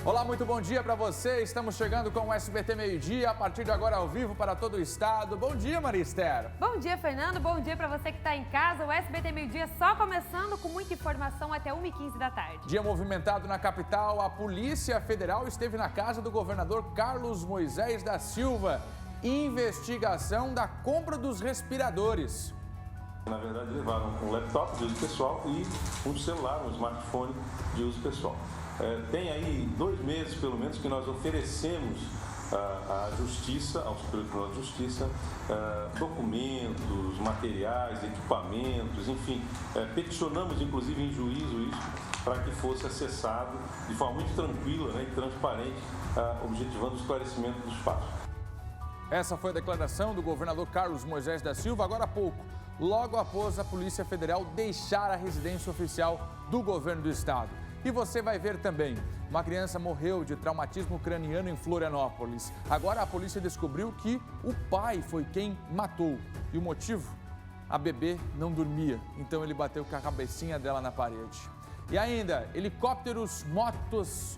Olá, muito bom dia para você. Estamos chegando com o SBT Meio-Dia, a partir de agora ao vivo para todo o estado. Bom dia, Maria Esther. Bom dia, Fernando. Bom dia para você que está em casa. O SBT Meio-Dia só começando com muita informação até 1h15 da tarde. Dia movimentado na capital. A Polícia Federal esteve na casa do governador Carlos Moisés da Silva. Investigação da compra dos respiradores. Na verdade, levaram um laptop de uso pessoal e um celular, um smartphone de uso pessoal. Tem aí 2 meses, pelo menos, que nós oferecemos à Justiça, ao Superior Tribunal de Justiça, documentos, materiais, equipamentos, enfim, peticionamos, inclusive, em juízo isso, para que fosse acessado de forma muito tranquila, né, e transparente, objetivando o esclarecimento dos fatos. Essa foi a declaração do governador Carlos Moisés da Silva agora há pouco, logo após a Polícia Federal deixar a residência oficial do governo do estado. E você vai ver também, uma criança morreu de traumatismo craniano em Florianópolis. Agora a polícia descobriu que o pai foi quem matou. E o motivo? A bebê não dormia, então ele bateu com a cabecinha dela na parede. E ainda, helicópteros, motos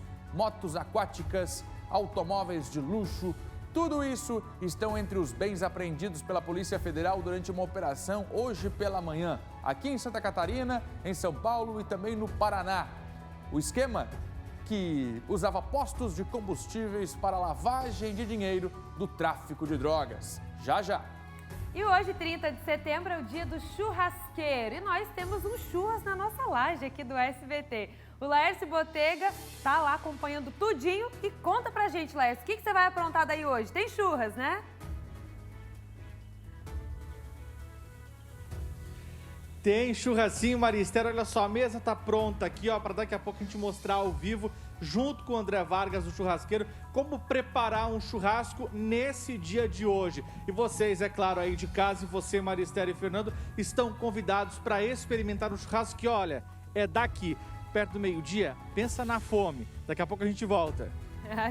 aquáticas, automóveis de luxo, tudo isso estão entre os bens apreendidos pela Polícia Federal durante uma operação hoje pela manhã, aqui em Santa Catarina, em São Paulo e também no Paraná. O esquema que usava postos de combustíveis para lavagem de dinheiro do tráfico de drogas. Já, já. E hoje, 30 de setembro, é o dia do churrasqueiro. E nós temos um churras na nossa laje aqui do SBT. O Laércio Botega tá lá acompanhando tudinho e conta pra gente, Laércio, o que você vai aprontar daí hoje? Tem churras, né? Tem churrasinho, Maria Esther, olha só, a mesa tá pronta aqui, ó, para daqui a pouco a gente mostrar ao vivo, junto com o André Vargas, o churrasqueiro, como preparar um churrasco nesse dia de hoje. E vocês, é claro, aí de casa, e você, Maria Esther e Fernando, estão convidados para experimentar um churrasco que, olha, é daqui, perto do meio-dia, pensa na fome. Daqui a pouco a gente volta.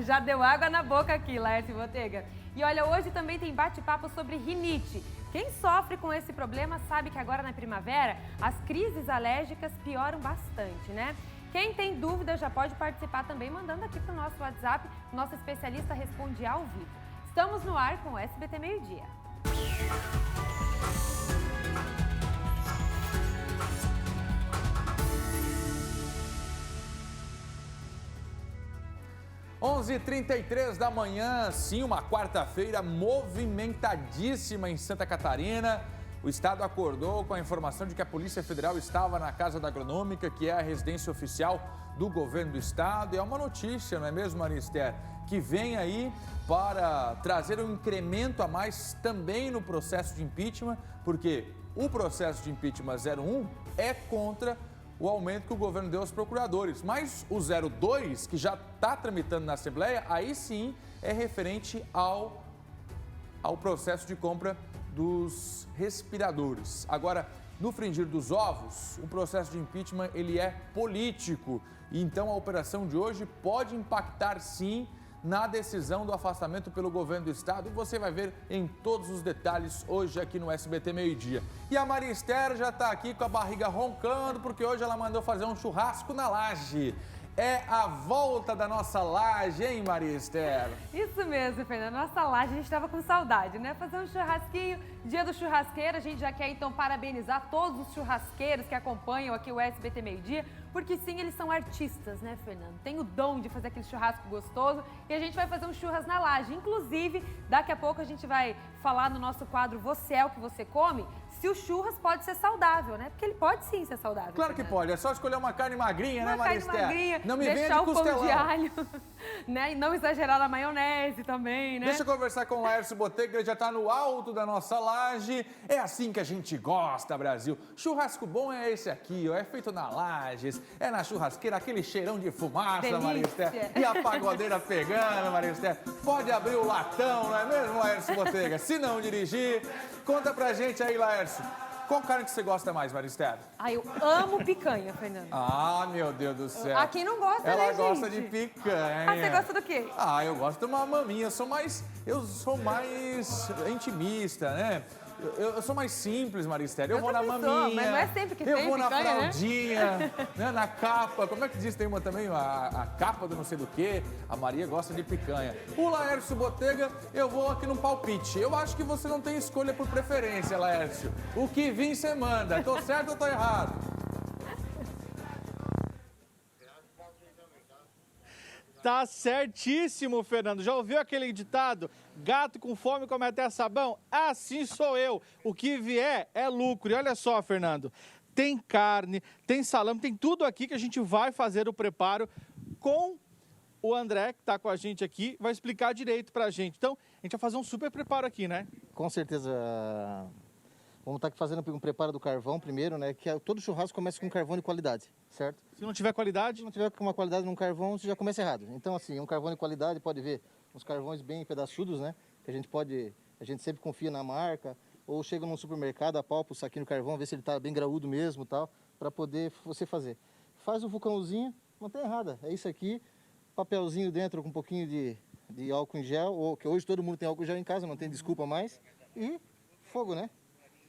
Já deu água na boca aqui, Laércio Botega. E olha, hoje também tem bate-papo sobre rinite. Quem sofre com esse problema sabe que agora na primavera as crises alérgicas pioram bastante, né? Quem tem dúvida já pode participar também mandando aqui para o nosso WhatsApp. O nosso especialista responde ao vivo. Estamos no ar com o SBT Meio-Dia. Onze 11h33 da manhã, sim, uma quarta-feira movimentadíssima em Santa Catarina. O estado acordou com a informação de que a Polícia Federal estava na Casa da Agronômica, que é a residência oficial do governo do estado. E é uma notícia, não é mesmo, Maria Esther, que vem aí para trazer um incremento a mais também no processo de impeachment, porque o processo de impeachment 01 é contra o aumento que o governo deu aos procuradores. Mas o 02, que já está tramitando na Assembleia, aí sim é referente ao processo de compra dos respiradores. Agora, no fringir dos ovos, o processo de impeachment ele é político. E então a operação de hoje pode impactar sim na decisão do afastamento pelo governo do estado, e você vai ver em todos os detalhes hoje aqui no SBT Meio-Dia. E a Maria Esther já está aqui com a barriga roncando, porque hoje ela mandou fazer um churrasco na laje. É a volta da nossa laje, hein, Maria Esther? Isso mesmo, Fernando. Nossa laje, a gente estava com saudade, né? Fazer um churrasquinho, dia do churrasqueiro. A gente já quer, então, parabenizar todos os churrasqueiros que acompanham aqui o SBT Meio-Dia, porque sim, eles são artistas, né, Fernando? Tem o dom de fazer aquele churrasco gostoso e a gente vai fazer um churras na laje. Inclusive, daqui a pouco a gente vai falar no nosso quadro Você é o que você come, se o churras pode ser saudável, né? Porque ele pode sim ser saudável. Claro que pode, é só escolher uma carne magrinha, né, Maria Esther? Magrinha, não me deixar vende o pão costelão. de alho, né? E não exagerar na maionese também, né? Deixa eu conversar com o Laércio Botega, ele já está no alto da nossa laje. É assim que a gente gosta, Brasil. Churrasco bom é esse aqui, ó, é feito na lajes, é na churrasqueira, aquele cheirão de fumaça, Delícia. Maria Esther. E a pagodeira pegando, Maria Esther. Pode abrir o latão, não é mesmo, Laércio Botega? Se não dirigir, conta pra gente aí, Laércio. Qual carne que você gosta mais, Maria Esther? Ai, eu amo picanha, Fernando. Ah, meu Deus do céu. A quem não gosta, Ela né, gosta gente? de picanha. Ah, você gosta do quê? Ah, eu gosto de uma maminha. Eu sou mais intimista, né? Eu sou mais simples, Maristério. Eu vou na também maminha. sou, mas não é sempre que eu tem vou na picanha, né? fraldinha, né? Na capa. Como é que diz? Tem uma também, a capa do não sei do quê. A Maria gosta de picanha. O Laércio Botega, eu vou aqui num palpite. Eu acho que você não tem escolha por preferência, Laércio. O que vir, você manda. Tô certo ou tô errado? Tá certíssimo, Fernando. Já ouviu aquele ditado? Gato com fome come até sabão? Assim sou eu. O que vier é lucro. E olha só, Fernando, tem carne, tem salame, tem tudo aqui que a gente vai fazer o preparo com o André, que está com a gente aqui, vai explicar direito pra gente. Então, a gente vai fazer um super preparo aqui, né? Com certeza. Vamos estar aqui fazendo um preparo do carvão primeiro, né? Que todo churrasco começa com carvão de qualidade, certo? Se não tiver qualidade... Se não tiver uma qualidade num carvão, você já começa errado. Então, assim, um carvão de qualidade, pode ver uns carvões bem pedaçudos, né? Que a gente sempre confia na marca, ou chega num supermercado, apalpa o saquinho de carvão, vê se ele está bem graúdo mesmo, tal, para poder você fazer. Faz o vulcãozinho, não tem errada, é isso aqui, papelzinho dentro com um pouquinho de álcool em gel, ou que hoje todo mundo tem álcool em gel em casa, não tem desculpa mais, e fogo, né?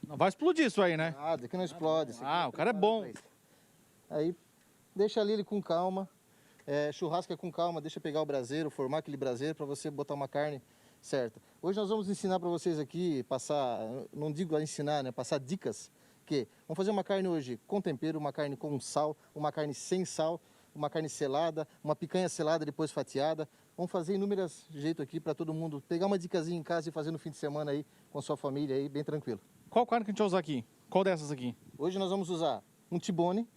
Não vai explodir isso aí, né? Nada, que não explode. O cara é bom. Aí, deixa ali ele com calma, churrasca com calma, deixa pegar o braseiro, formar aquele braseiro para você botar uma carne certa. Hoje nós vamos ensinar para vocês aqui, passar, não digo a ensinar, né? Passar dicas, vamos fazer uma carne hoje com tempero, uma carne com sal, uma carne sem sal, uma carne selada, uma picanha selada depois fatiada. Vamos fazer inúmeros jeitos aqui para todo mundo pegar uma dicasinha em casa e fazer no fim de semana aí com a sua família aí, bem tranquilo. Qual carne que a gente vai usar aqui? Qual dessas aqui? Hoje nós vamos usar um tibone,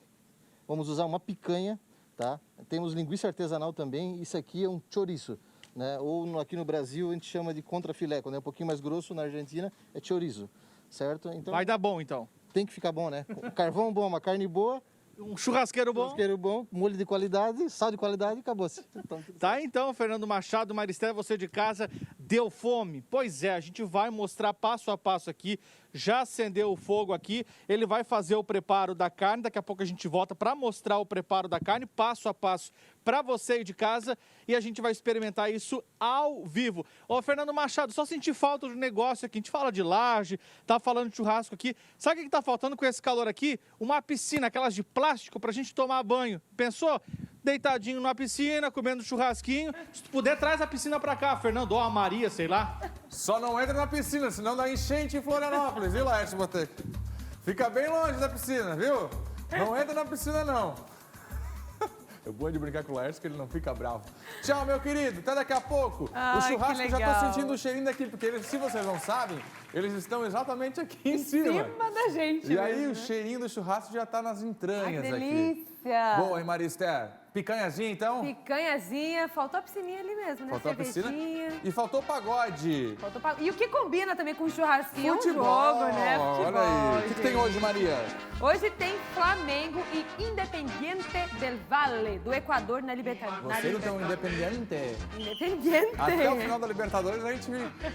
vamos usar uma picanha, tá? Temos linguiça artesanal também, isso aqui é um chouriço, né? Ou aqui no Brasil a gente chama de contrafilé, quando é um pouquinho mais grosso, na Argentina é chorizo, certo? Então, vai dar bom, então. Tem que ficar bom, né? Carvão bom, uma carne boa. Um churrasqueiro bom. Molho de qualidade, sal de qualidade e acabou-se. Tá, então, Fernando Machado, Maristério, você de casa, deu fome? Pois é, a gente vai mostrar passo a passo aqui, já acendeu o fogo aqui, ele vai fazer o preparo da carne, daqui a pouco a gente volta para mostrar o preparo da carne, passo a passo, para você aí de casa, e a gente vai experimentar isso ao vivo. Ô, Fernando Machado, só senti falta de negócio aqui, a gente fala de laje, tá falando de churrasco aqui, sabe o que tá faltando com esse calor aqui? Uma piscina, aquelas de plástico pra gente tomar banho, pensou? Deitadinho na piscina, comendo churrasquinho. Se tu puder, traz a piscina pra cá, Fernando, ou a Maria, sei lá. Só não entra na piscina, senão dá enchente em Florianópolis, viu, Laércio Botega? Fica bem longe da piscina, viu? Não entra na piscina, não. É bom de brincar com o Laércio que ele não fica bravo. Tchau, meu querido. Até daqui a pouco. O churrasco, eu já tô sentindo o cheirinho daqui, porque se vocês não sabem, eles estão exatamente aqui em cima. Em cima da gente. E aí o cheirinho do churrasco já tá nas entranhas aqui. Delícia. Boa, hein, Maristé? Picanhazinha, então? Picanhazinha. Faltou a piscininha ali mesmo, né? Faltou a piscina. E faltou o pagode. E o que combina também com o churrasquinho? Futebol. Um jogo, né? Futebol, olha aí. O que tem hoje, Maria? Hoje tem Flamengo e Independiente del Valle, do Equador, na Libertadores. Você não tem um Independiente? Independiente. Até o final da Libertadores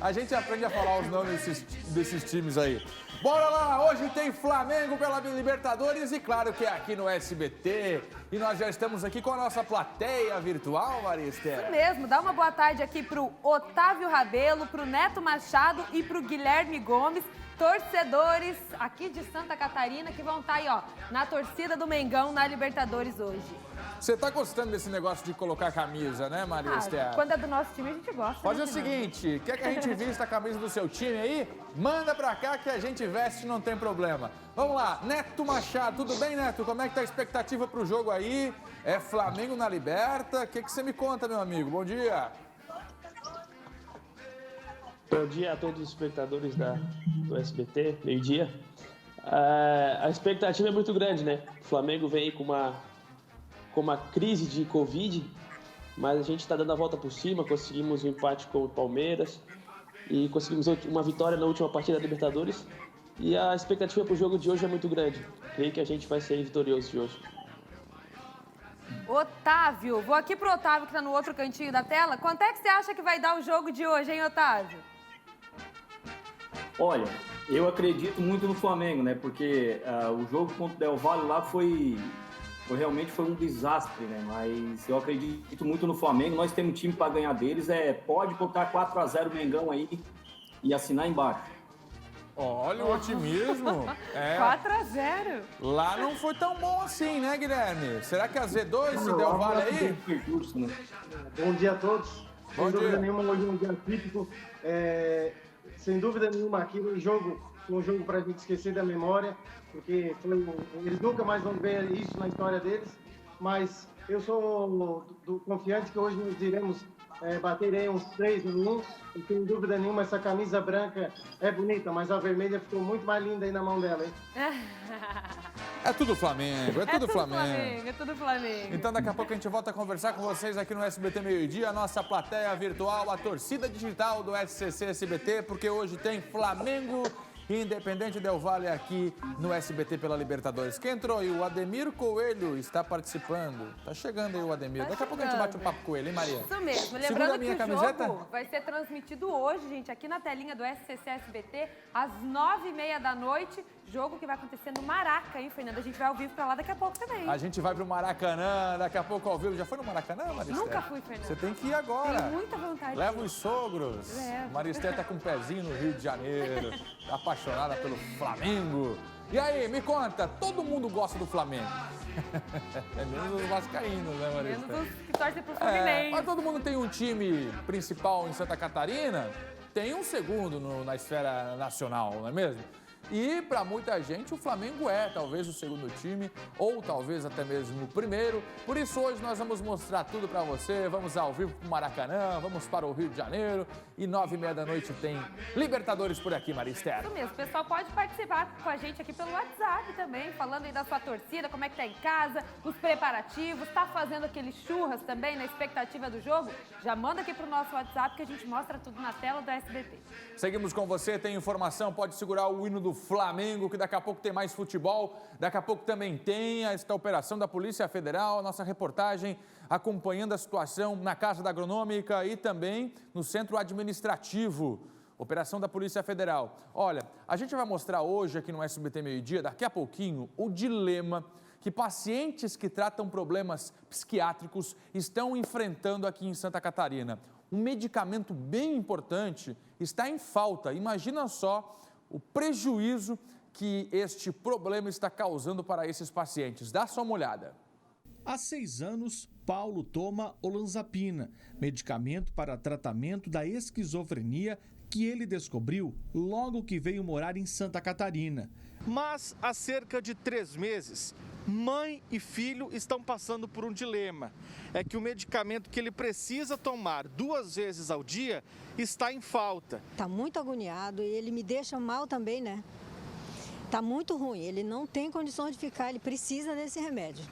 a gente aprende a falar os nomes desses times aí. Bora lá, hoje tem Flamengo pela Libertadores e claro que é aqui no SBT. E nós já estamos aqui com a nossa plateia virtual, Maria Esther. Isso mesmo, dá uma boa tarde aqui pro Otávio Rabelo, pro Neto Machado e pro Guilherme Gomes, torcedores aqui de Santa Catarina que vão estar aí, ó, na torcida do Mengão na Libertadores hoje. Você tá gostando desse negócio de colocar camisa, né, Maria Esther? Quando é do nosso time, a gente gosta. Fazer o seguinte, quer que a gente vista a camisa do seu time aí? Manda pra cá que a gente veste, não tem problema. Vamos lá, Neto Machado, tudo bem, Neto? Como é que tá a expectativa pro jogo aí? É Flamengo na Liberta? O que você me conta, meu amigo? Bom dia. Bom dia a todos os espectadores do SBT, meio-dia. A expectativa é muito grande, né? O Flamengo vem aí com uma crise de Covid, mas a gente está dando a volta por cima, conseguimos um empate com o Palmeiras e conseguimos uma vitória na última partida da Libertadores. E a expectativa para o jogo de hoje é muito grande. Creio que a gente vai ser vitorioso de hoje. Otávio, vou aqui pro Otávio que tá no outro cantinho da tela. Quanto é que você acha que vai dar o jogo de hoje, hein, Otávio? Olha, eu acredito muito no Flamengo, né? Porque o jogo contra o Del Valle lá realmente foi um desastre, né? Mas eu acredito muito no Flamengo. Nós temos time para ganhar deles. Pode botar 4-0 Mengão aí e assinar embaixo. Olha o otimismo. 4-0. Lá não foi tão bom assim, né, Guilherme? Será que a Z2 se deu vale aí? Bom dia a todos. Bom Sem dúvida dia. nenhuma, hoje é um dia típico. Sem dúvida nenhuma, aqui no jogo, foi um jogo para a gente esquecer da memória, porque eles nunca mais vão ver isso na história deles. Mas eu sou confiante que hoje nós iremos bater aí uns 3-1. E sem dúvida nenhuma, essa camisa branca é bonita, mas a vermelha ficou muito mais linda aí na mão dela, hein? É tudo Flamengo, é tudo Flamengo. É tudo Flamengo. Então daqui a pouco a gente volta a conversar com vocês aqui no SBT Meio-Dia, a nossa plateia virtual, a torcida digital do SCC SBT, porque hoje tem Flamengo e Independente Del Valle aqui no SBT pela Libertadores. Quem entrou aí? O Ademir Coelho está participando. Tá chegando aí o Ademir. Daqui a pouco a gente bate um papo com ele, hein, Maria? Isso mesmo. Segura Lembrando a minha que o camiseta? jogo vai ser transmitido hoje, gente, aqui na telinha do SCC SBT, às 9h30 da noite. Jogo que vai acontecer no Maraca, hein, Fernanda? A gente vai ao vivo pra lá daqui a pouco também. A gente vai pro Maracanã, daqui a pouco ao vivo. Já foi no Maracanã, Maristé? Nunca fui, Fernanda. Você tem que ir agora. Tenho muita vontade. Leva os sogros. Levo. Maristé tá com um pezinho no Rio de Janeiro. Tá apaixonada pelo Flamengo. E aí, me conta, todo mundo gosta do Flamengo. É menos os vascaínos, né, Maristé? Menos os que torcem pro Fluminense. Mas todo mundo tem um time principal em Santa Catarina, tem um segundo na esfera nacional, não é mesmo? E para muita gente o Flamengo é talvez o segundo time ou talvez até mesmo o primeiro. Por isso hoje nós vamos mostrar tudo para você. Vamos ao vivo para o Maracanã, vamos para o Rio de Janeiro e 9h30 da noite tem Libertadores por aqui, Maristé. Isso mesmo, o pessoal pode participar com a gente aqui pelo WhatsApp também, falando aí da sua torcida, como é que tá em casa, os preparativos, tá fazendo aqueles churras também na expectativa do jogo? Já manda aqui pro nosso WhatsApp que a gente mostra tudo na tela do SBT. Seguimos com você, tem informação, pode segurar o hino do Flamengo, que daqui a pouco tem mais futebol, daqui a pouco também tem esta operação da Polícia Federal, a nossa reportagem acompanhando a situação na Casa da Agronômica e também no Centro Administrativo, operação da Polícia Federal. Olha, a gente vai mostrar hoje aqui no SBT Meio-Dia, daqui a pouquinho, o dilema que pacientes que tratam problemas psiquiátricos estão enfrentando aqui em Santa Catarina. Um medicamento bem importante está em falta. Imagina só o prejuízo que este problema está causando para esses pacientes. Dá só uma olhada. Há 6 anos, Paulo toma olanzapina, medicamento para tratamento da esquizofrenia que ele descobriu logo que veio morar em Santa Catarina. Mas há cerca de 3 meses, mãe e filho estão passando por um dilema. É que o medicamento que ele precisa tomar 2 vezes ao dia está em falta. Está muito agoniado e ele me deixa mal também, né? Está muito ruim, ele não tem condições de ficar, ele precisa desse remédio.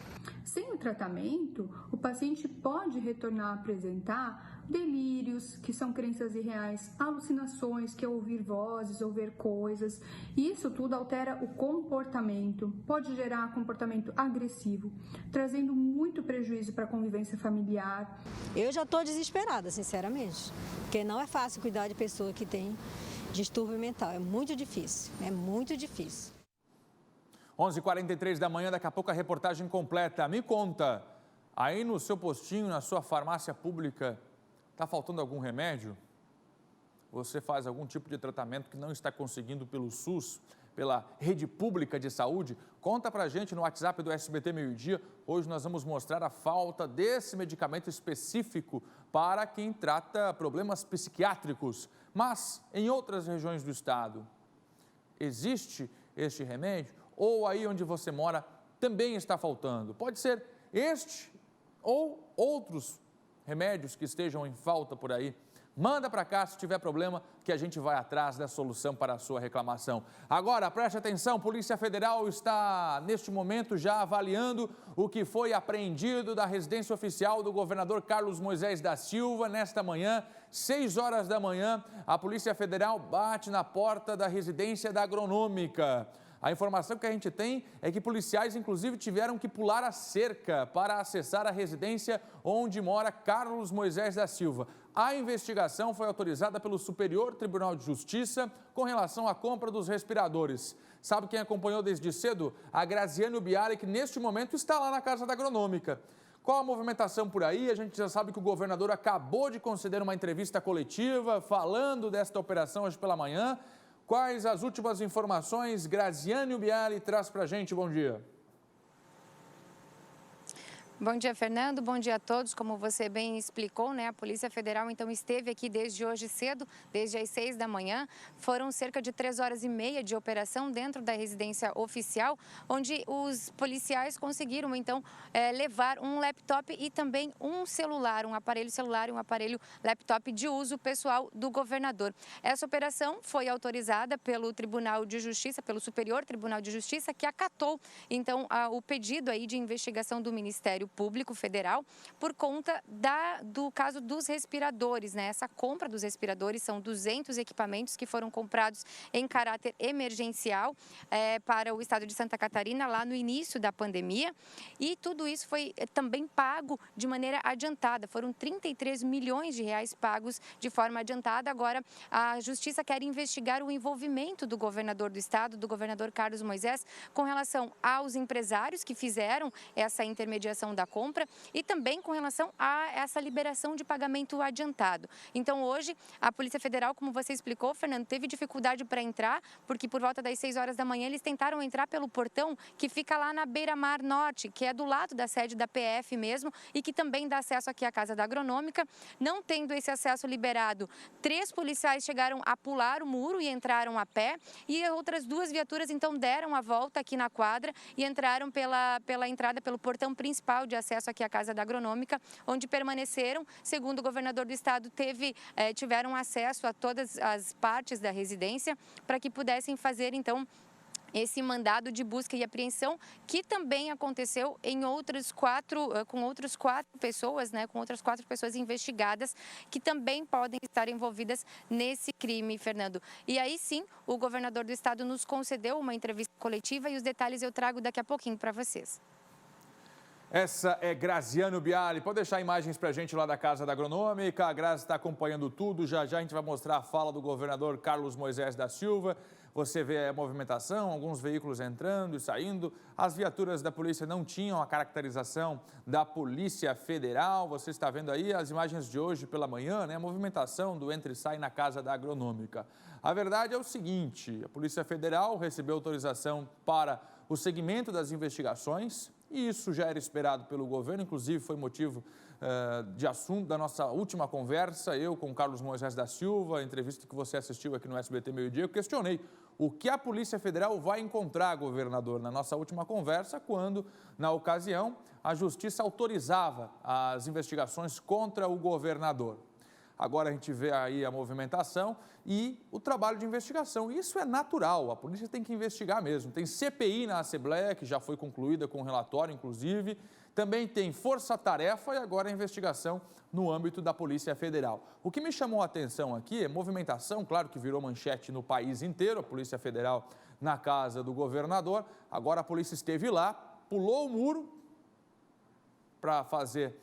Sem o tratamento, o paciente pode retornar a apresentar delírios, que são crenças irreais, alucinações, que é ouvir vozes, ou ver coisas. E isso tudo altera o comportamento, pode gerar comportamento agressivo, trazendo muito prejuízo para a convivência familiar. Eu já estou desesperada, sinceramente, porque não é fácil cuidar de pessoa que tem distúrbio mental, é muito difícil, é muito difícil. 11h43 da manhã, daqui a pouco a reportagem completa. Me conta, aí no seu postinho, na sua farmácia pública, está faltando algum remédio? Você faz algum tipo de tratamento que não está conseguindo pelo SUS, pela rede pública de saúde? Conta pra gente no WhatsApp do SBT Meio-Dia. Hoje nós vamos mostrar a falta desse medicamento específico para quem trata problemas psiquiátricos. Mas em outras regiões do estado, existe este remédio? Ou aí onde você mora também está faltando? Pode ser este ou outros remédios que estejam em falta por aí. Manda para cá se tiver problema, que a gente vai atrás da solução para a sua reclamação. Agora, preste atenção, Polícia Federal está, neste momento, já avaliando o que foi apreendido da residência oficial do governador Carlos Moisés da Silva. Nesta manhã, 6 horas da manhã, a Polícia Federal bate na porta da residência da Agronômica. A informação que a gente tem é que policiais, inclusive, tiveram que pular a cerca para acessar a residência onde mora Carlos Moisés da Silva. A investigação foi autorizada pelo Superior Tribunal de Justiça com relação à compra dos respiradores. Sabe quem acompanhou desde cedo? A Graziane Ubiari, que neste momento está lá na Casa da Agronômica. Qual a movimentação por aí? A gente já sabe que o governador acabou de conceder uma entrevista coletiva falando desta operação hoje pela manhã. Quais as últimas informações? Graziane Bialy traz para a gente. Bom dia. Bom dia, Fernando. Bom dia a todos. Como você bem explicou, né? A Polícia Federal, então, esteve aqui desde hoje cedo, desde as 6 da manhã. Foram cerca de 3h30 de operação dentro da residência oficial, onde os policiais conseguiram, então, levar um laptop e também um celular, um aparelho celular e um aparelho laptop de uso pessoal do governador. Essa operação foi autorizada pelo Tribunal de Justiça, pelo Superior Tribunal de Justiça, que acatou, então, o pedido aí de investigação do Ministério Público Federal por conta do caso dos respiradores, né? Essa compra dos respiradores são 200 equipamentos que foram comprados em caráter emergencial para o estado de Santa Catarina lá no início da pandemia, e tudo isso foi também pago de maneira adiantada. Foram 33 milhões de reais pagos de forma adiantada. Agora a Justiça quer investigar o envolvimento do governador do estado, do governador Carlos Moisés, com relação aos empresários que fizeram essa intermediação da compra e também com relação a essa liberação de pagamento adiantado. Então, hoje, a Polícia Federal, como você explicou, Fernando, teve dificuldade para entrar, porque por volta das 6 horas da manhã eles tentaram entrar pelo portão que fica lá na Beira-Mar Norte, que é do lado da sede da PF mesmo e que também dá acesso aqui à Casa da Agronômica. Não tendo esse acesso liberado, 3 policiais chegaram a pular o muro e entraram a pé, e outras 2 viaturas então deram a volta aqui na quadra e entraram pela entrada, pelo portão principal de acesso aqui à Casa da Agronômica, onde permaneceram. Segundo o governador do estado, tiveram acesso a todas as partes da residência para que pudessem fazer então esse mandado de busca e apreensão, que também aconteceu em com outras 4 pessoas, né, com outras 4 pessoas investigadas que também podem estar envolvidas nesse crime, Fernando. E aí sim, o governador do estado nos concedeu uma entrevista coletiva e os detalhes eu trago daqui a pouquinho para vocês. Essa é Graziane Bialy. Pode deixar imagens para a gente lá da Casa da Agronômica. A Grazi está acompanhando tudo. Já já a gente vai mostrar a fala do governador Carlos Moisés da Silva. Você vê a movimentação, alguns veículos entrando e saindo. As viaturas da polícia não tinham a caracterização da Polícia Federal. Você está vendo aí as imagens de hoje pela manhã, né? A movimentação do entra e sai na Casa da Agronômica. A verdade é o seguinte: a Polícia Federal recebeu autorização para o segmento das investigações, e isso já era esperado pelo governo, inclusive foi motivo de assunto da nossa última conversa, eu com o Carlos Moisés da Silva, a entrevista que você assistiu aqui no SBT Meio-Dia. Eu questionei o que a Polícia Federal vai encontrar, governador, na nossa última conversa, quando, na ocasião, a Justiça autorizava as investigações contra o governador. Agora a gente vê aí a movimentação e o trabalho de investigação. Isso é natural, a polícia tem que investigar mesmo. Tem CPI na Assembleia, que já foi concluída com relatório, inclusive. Também tem força-tarefa e agora a investigação no âmbito da Polícia Federal. O que me chamou a atenção aqui é movimentação, claro que virou manchete no país inteiro, a Polícia Federal na casa do governador. Agora a polícia esteve lá, pulou o muro para fazer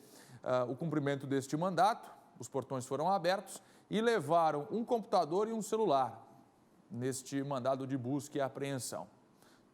o cumprimento deste mandato. Os portões foram abertos e levaram um computador e um celular neste mandado de busca e apreensão.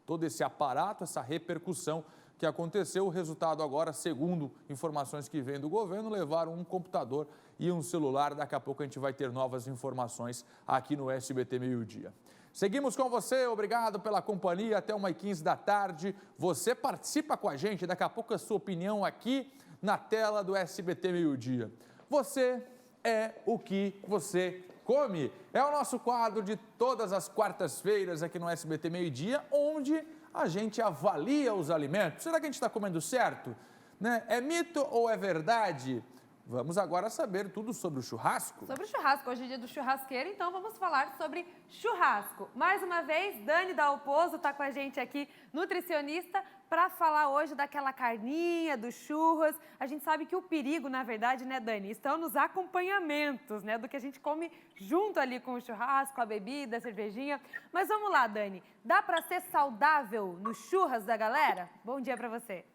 Todo esse aparato, essa repercussão que aconteceu, o resultado agora, segundo informações que vêm do governo, levaram um computador e um celular. Daqui a pouco a gente vai ter novas informações aqui no SBT Meio-Dia. Seguimos com você, obrigado pela companhia, até 1h15 da tarde. Você participa com a gente, daqui a pouco a sua opinião aqui na tela do SBT Meio-Dia. Você é o que você come. É o nosso quadro de todas as quartas-feiras aqui no SBT Meio-Dia, onde a gente avalia os alimentos. Será que a gente está comendo certo? Né? É mito ou é verdade? Vamos agora saber tudo sobre o churrasco. Sobre o churrasco, hoje é dia do churrasqueiro, então vamos falar sobre churrasco. Mais uma vez, Dani Dalpozo está com a gente aqui, nutricionista, para falar hoje daquela carninha, dos churros. A gente sabe que o perigo, na verdade, né, Dani, estão nos acompanhamentos, né, do que a gente come junto ali com o churrasco, a bebida, a cervejinha. Mas vamos lá, Dani, dá para ser saudável nos churras da galera? Bom dia para você.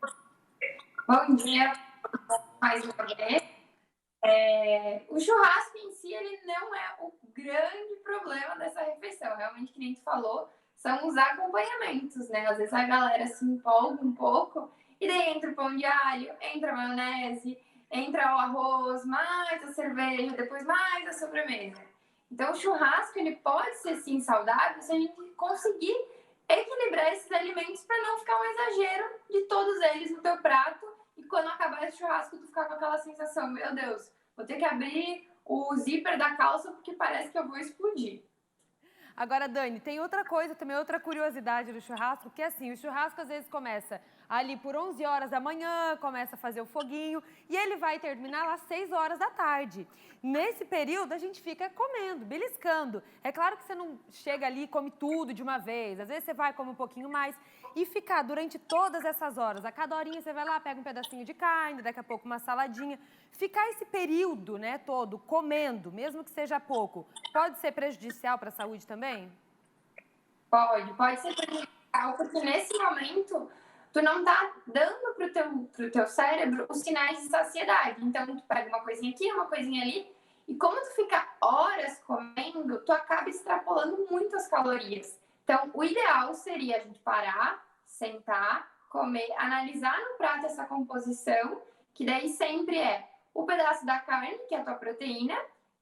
Bom dia, mais uma vez. O churrasco em si, ele não é o grande problema dessa refeição. Realmente, que nem tu falou, são os acompanhamentos, né? Às vezes a galera se empolga um pouco e daí entra o pão de alho, entra a maionese, entra o arroz, mais a cerveja, depois mais a sobremesa. Então, o churrasco, ele pode ser, sim, saudável se a gente conseguir equilibrar esses alimentos para não ficar um exagero de todos eles no teu prato. E quando acabar esse churrasco, tu ficar com aquela sensação, meu Deus, vou ter que abrir o zíper da calça porque parece que eu vou explodir. Agora, Dani, tem outra coisa também, outra curiosidade do churrasco, que é assim, o churrasco às vezes começa ali por 11 horas da manhã, começa a fazer o foguinho e ele vai terminar lá às 6 horas da tarde. Nesse período, a gente fica comendo, beliscando. É claro que você não chega ali e come tudo de uma vez, às vezes você vai comer um pouquinho mais e ficar durante todas essas horas. A cada horinha você vai lá, pega um pedacinho de carne, daqui a pouco uma saladinha. Ficar esse período, né, todo comendo, mesmo que seja pouco, pode ser prejudicial para a saúde também? Pode ser prejudicial, porque nesse momento tu não tá dando pro teu cérebro os sinais de saciedade. Então tu pega uma coisinha aqui, uma coisinha ali, e como tu fica horas comendo, tu acaba extrapolando muito as calorias. Então o ideal seria a gente parar, sentar, comer, analisar no prato essa composição, que daí sempre é o pedaço da carne, que é a tua proteína.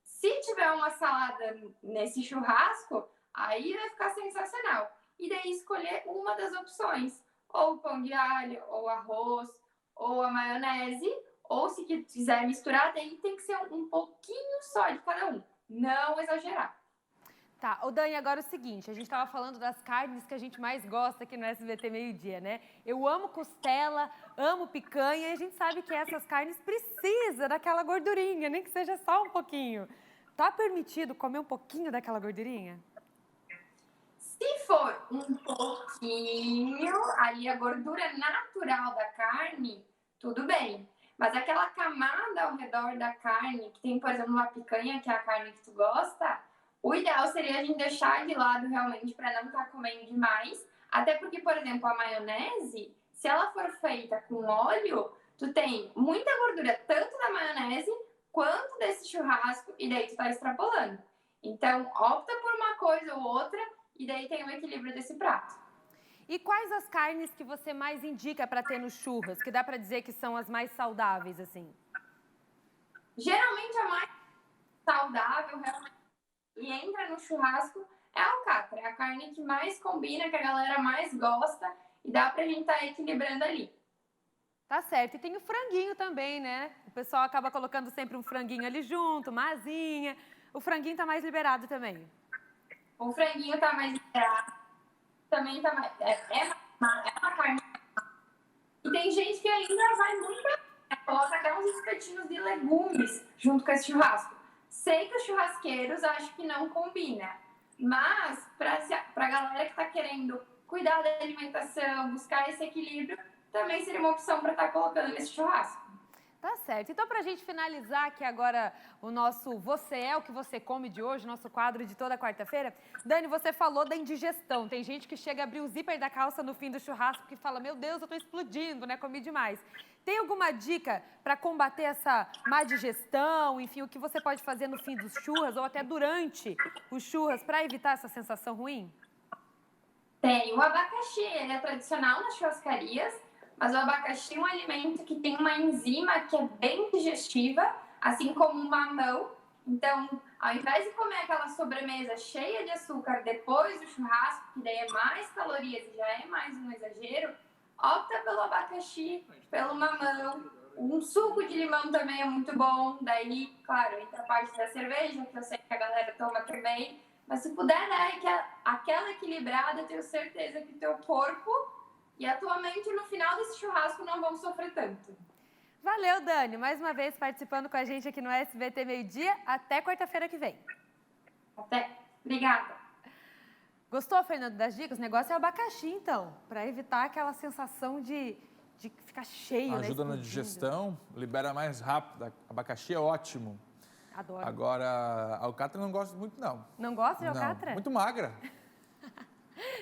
Se tiver uma salada nesse churrasco, aí vai ficar sensacional. E daí escolher uma das opções, ou o pão de alho, ou arroz, ou a maionese, ou se quiser misturar, daí tem que ser um pouquinho só de cada um, não exagerar. Tá, ô Dani, agora é o seguinte, a gente estava falando das carnes que a gente mais gosta aqui no SBT Meio-Dia, né? Eu amo costela, amo picanha, e a gente sabe que essas carnes precisam daquela gordurinha, nem que seja só um pouquinho. Tá permitido comer um pouquinho daquela gordurinha? Se for um pouquinho, ali a gordura natural da carne, tudo bem. Mas aquela camada ao redor da carne, que tem, por exemplo, uma picanha, que é a carne que tu gosta, o ideal seria a gente deixar de lado realmente para não estar comendo demais. Até porque, por exemplo, a maionese, se ela for feita com óleo, tu tem muita gordura, tanto da maionese quanto desse churrasco, e daí tu tá extrapolando. Então, opta por uma coisa ou outra, e daí tem o equilíbrio desse prato. E quais as carnes que você mais indica para ter no churras, que dá para dizer que são as mais saudáveis, assim? Geralmente a mais saudável realmente, e entra no churrasco, é a alcatra. É a carne que mais combina, que a galera mais gosta, e dá pra gente estar equilibrando ali. Tá certo. E tem o franguinho também, né? O pessoal acaba colocando sempre um franguinho ali junto, uma asinha. O franguinho tá mais liberado também. O franguinho tá mais liberado. Também tá mais... É uma carne. E tem gente que ainda vai muito... Coloca até uns espetinhos de legumes junto com esse churrasco. Sei que os churrasqueiros acham que não combina. Mas, pra galera que tá querendo cuidar da alimentação, buscar esse equilíbrio, também seria uma opção para estar colocando nesse churrasco. Tá certo. Então, pra gente finalizar aqui agora o nosso Você é o que você come de hoje, nosso quadro de toda quarta-feira. Dani, você falou da indigestão. Tem gente que chega a abrir o zíper da calça no fim do churrasco e fala, meu Deus, eu tô explodindo, né? Comi demais. Tem alguma dica para combater essa má digestão? Enfim, o que você pode fazer no fim dos churras ou até durante os churras para evitar essa sensação ruim? Tem. O abacaxi, ele é tradicional nas churrascarias. Mas o abacaxi é um alimento que tem uma enzima que é bem digestiva, assim como o mamão. Então, ao invés de comer aquela sobremesa cheia de açúcar depois do churrasco, que daí é mais calorias e já é mais um exagero, opta pelo abacaxi, pelo mamão. Um suco de limão também é muito bom. Daí, claro, entra a parte da cerveja, que eu sei que a galera toma também. Mas se puder dar aquela equilibrada, eu tenho certeza que o teu corpo... E atualmente, no final desse churrasco, não vamos sofrer tanto. Valeu, Dani. Mais uma vez participando com a gente aqui no SBT Meio-Dia. Até quarta-feira que vem. Até. Obrigada. Gostou, Fernando, das dicas? O negócio é o abacaxi, então. Para evitar aquela sensação de ficar cheio. Ajuda na digestão, libera mais rápido. Abacaxi é ótimo. Adoro. Agora, alcatra eu não gosto muito, não. Não gosta de alcatra? Não, muito magra.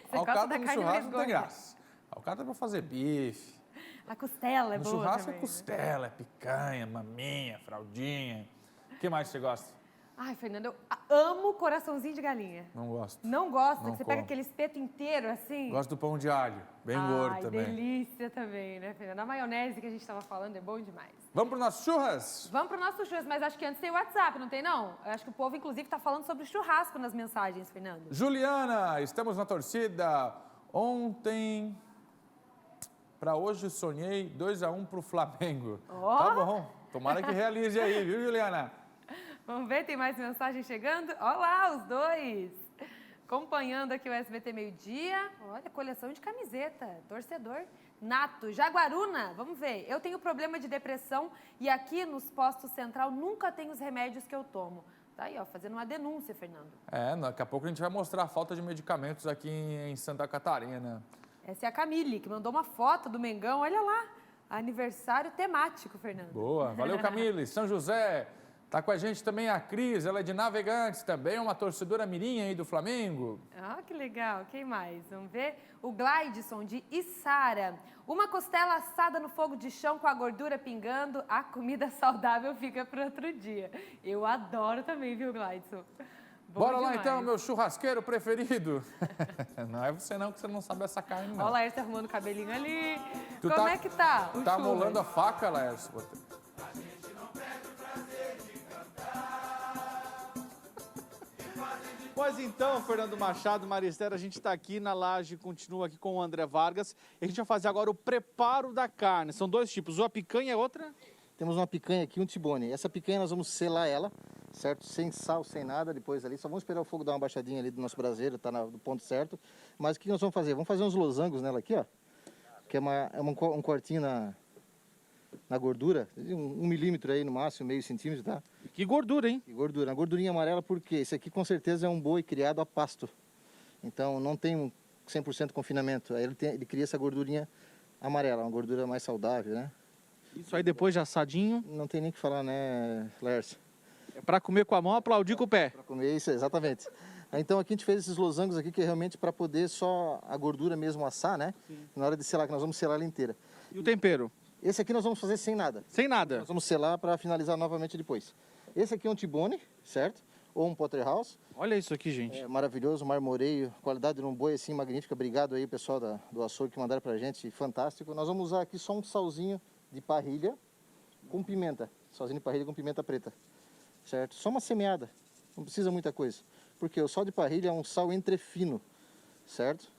Você alcatra gosta da no carne churrasco mais não tem graça. Alcatra é pra fazer bife. A costela é boa. No churrasco também, é costela, é picanha, maminha, fraldinha. O que mais você gosta? Ai, Fernando, eu amo coraçãozinho de galinha. Não gosto. Não gosta? Não Que você como. pega aquele espeto inteiro, assim? Gosto do pão de alho, bem gordo também. Ai, delícia também, né, Fernando? A maionese que a gente estava falando é bom demais. Vamos pro nosso churras? Vamos pro nosso churras, mas acho que antes tem o WhatsApp, não tem não? Eu acho que o povo, inclusive, está falando sobre churrasco nas mensagens, Fernando. Juliana, estamos na torcida. Ontem, para hoje, sonhei 2-1 pro Flamengo. Oh. Tá bom, tomara que realize aí, viu, Juliana? Vamos ver, tem mais mensagem chegando? Olha lá, os dois. Acompanhando aqui o SBT Meio-Dia. Olha, coleção de camiseta. Torcedor nato. Jaguaruna, vamos ver. Eu tenho problema de depressão e aqui nos postos Central nunca tem os remédios que eu tomo. Tá aí, ó, fazendo uma denúncia, Fernando. Daqui a pouco a gente vai mostrar a falta de medicamentos aqui em Santa Catarina. Essa é a Camille, que mandou uma foto do Mengão. Olha lá, aniversário temático, Fernando. Boa, valeu, Camille. São José. Tá com a gente também a Cris, ela é de Navegantes, também uma torcedora mirim aí do Flamengo. Ah, que legal. Quem mais? Vamos ver. O Glaidson, de Içara. Uma costela assada no fogo de chão com a gordura pingando, a comida saudável fica para outro dia. Eu adoro também, viu, Glaidson? Bora lá então, meu churrasqueiro preferido. Não é você não, que você não sabe essa carne, não. Olha o Laércio arrumando o cabelinho ali. Tu Como é que tá? Tá molando a faca, Laércio. Pois então, Fernando Machado, Maristela, a gente está aqui na laje, continua aqui com o André Vargas. E a gente vai fazer agora o preparo da carne. São dois tipos, uma picanha e outra? Temos uma picanha aqui, um tibone. Essa picanha nós vamos selar ela, certo? Sem sal, sem nada, depois ali. Só vamos esperar o fogo dar uma baixadinha ali do nosso braseiro, tá no ponto certo. Mas o que nós vamos fazer? Vamos fazer uns losangos nela aqui, ó. Que é um cortinho na gordura, 1 milímetro aí no máximo, meio centímetro, tá? Que gordura, hein? Que gordura. A gordurinha amarela porque esse aqui com certeza é um boi criado a pasto. Então não tem um 100% confinamento. Aí ele cria essa gordurinha amarela, uma gordura mais saudável, né? Isso aí depois de assadinho. Não tem nem o que falar, né, Lércio? É para comer com a mão, aplaudir com o pé. Para comer, isso, exatamente. Então aqui a gente fez esses losangos aqui que é realmente para poder só a gordura mesmo assar, né? Sim. Na hora de selar, que nós vamos selar ela inteira. E o tempero? Esse aqui nós vamos fazer sem nada. Sem nada? Nós vamos selar para finalizar novamente depois. Esse aqui é um tibone, certo? Ou um porterhouse. Olha isso aqui, gente. É maravilhoso, marmoreio, qualidade de um boi assim magnífica. Obrigado aí, pessoal do açougue que mandaram pra gente, fantástico. Nós vamos usar aqui só um salzinho de parrilha com pimenta. Salzinho de parrilha com pimenta preta, certo? Só uma semeada, não precisa muita coisa. Porque o sal de parrilha é um sal entrefino, certo?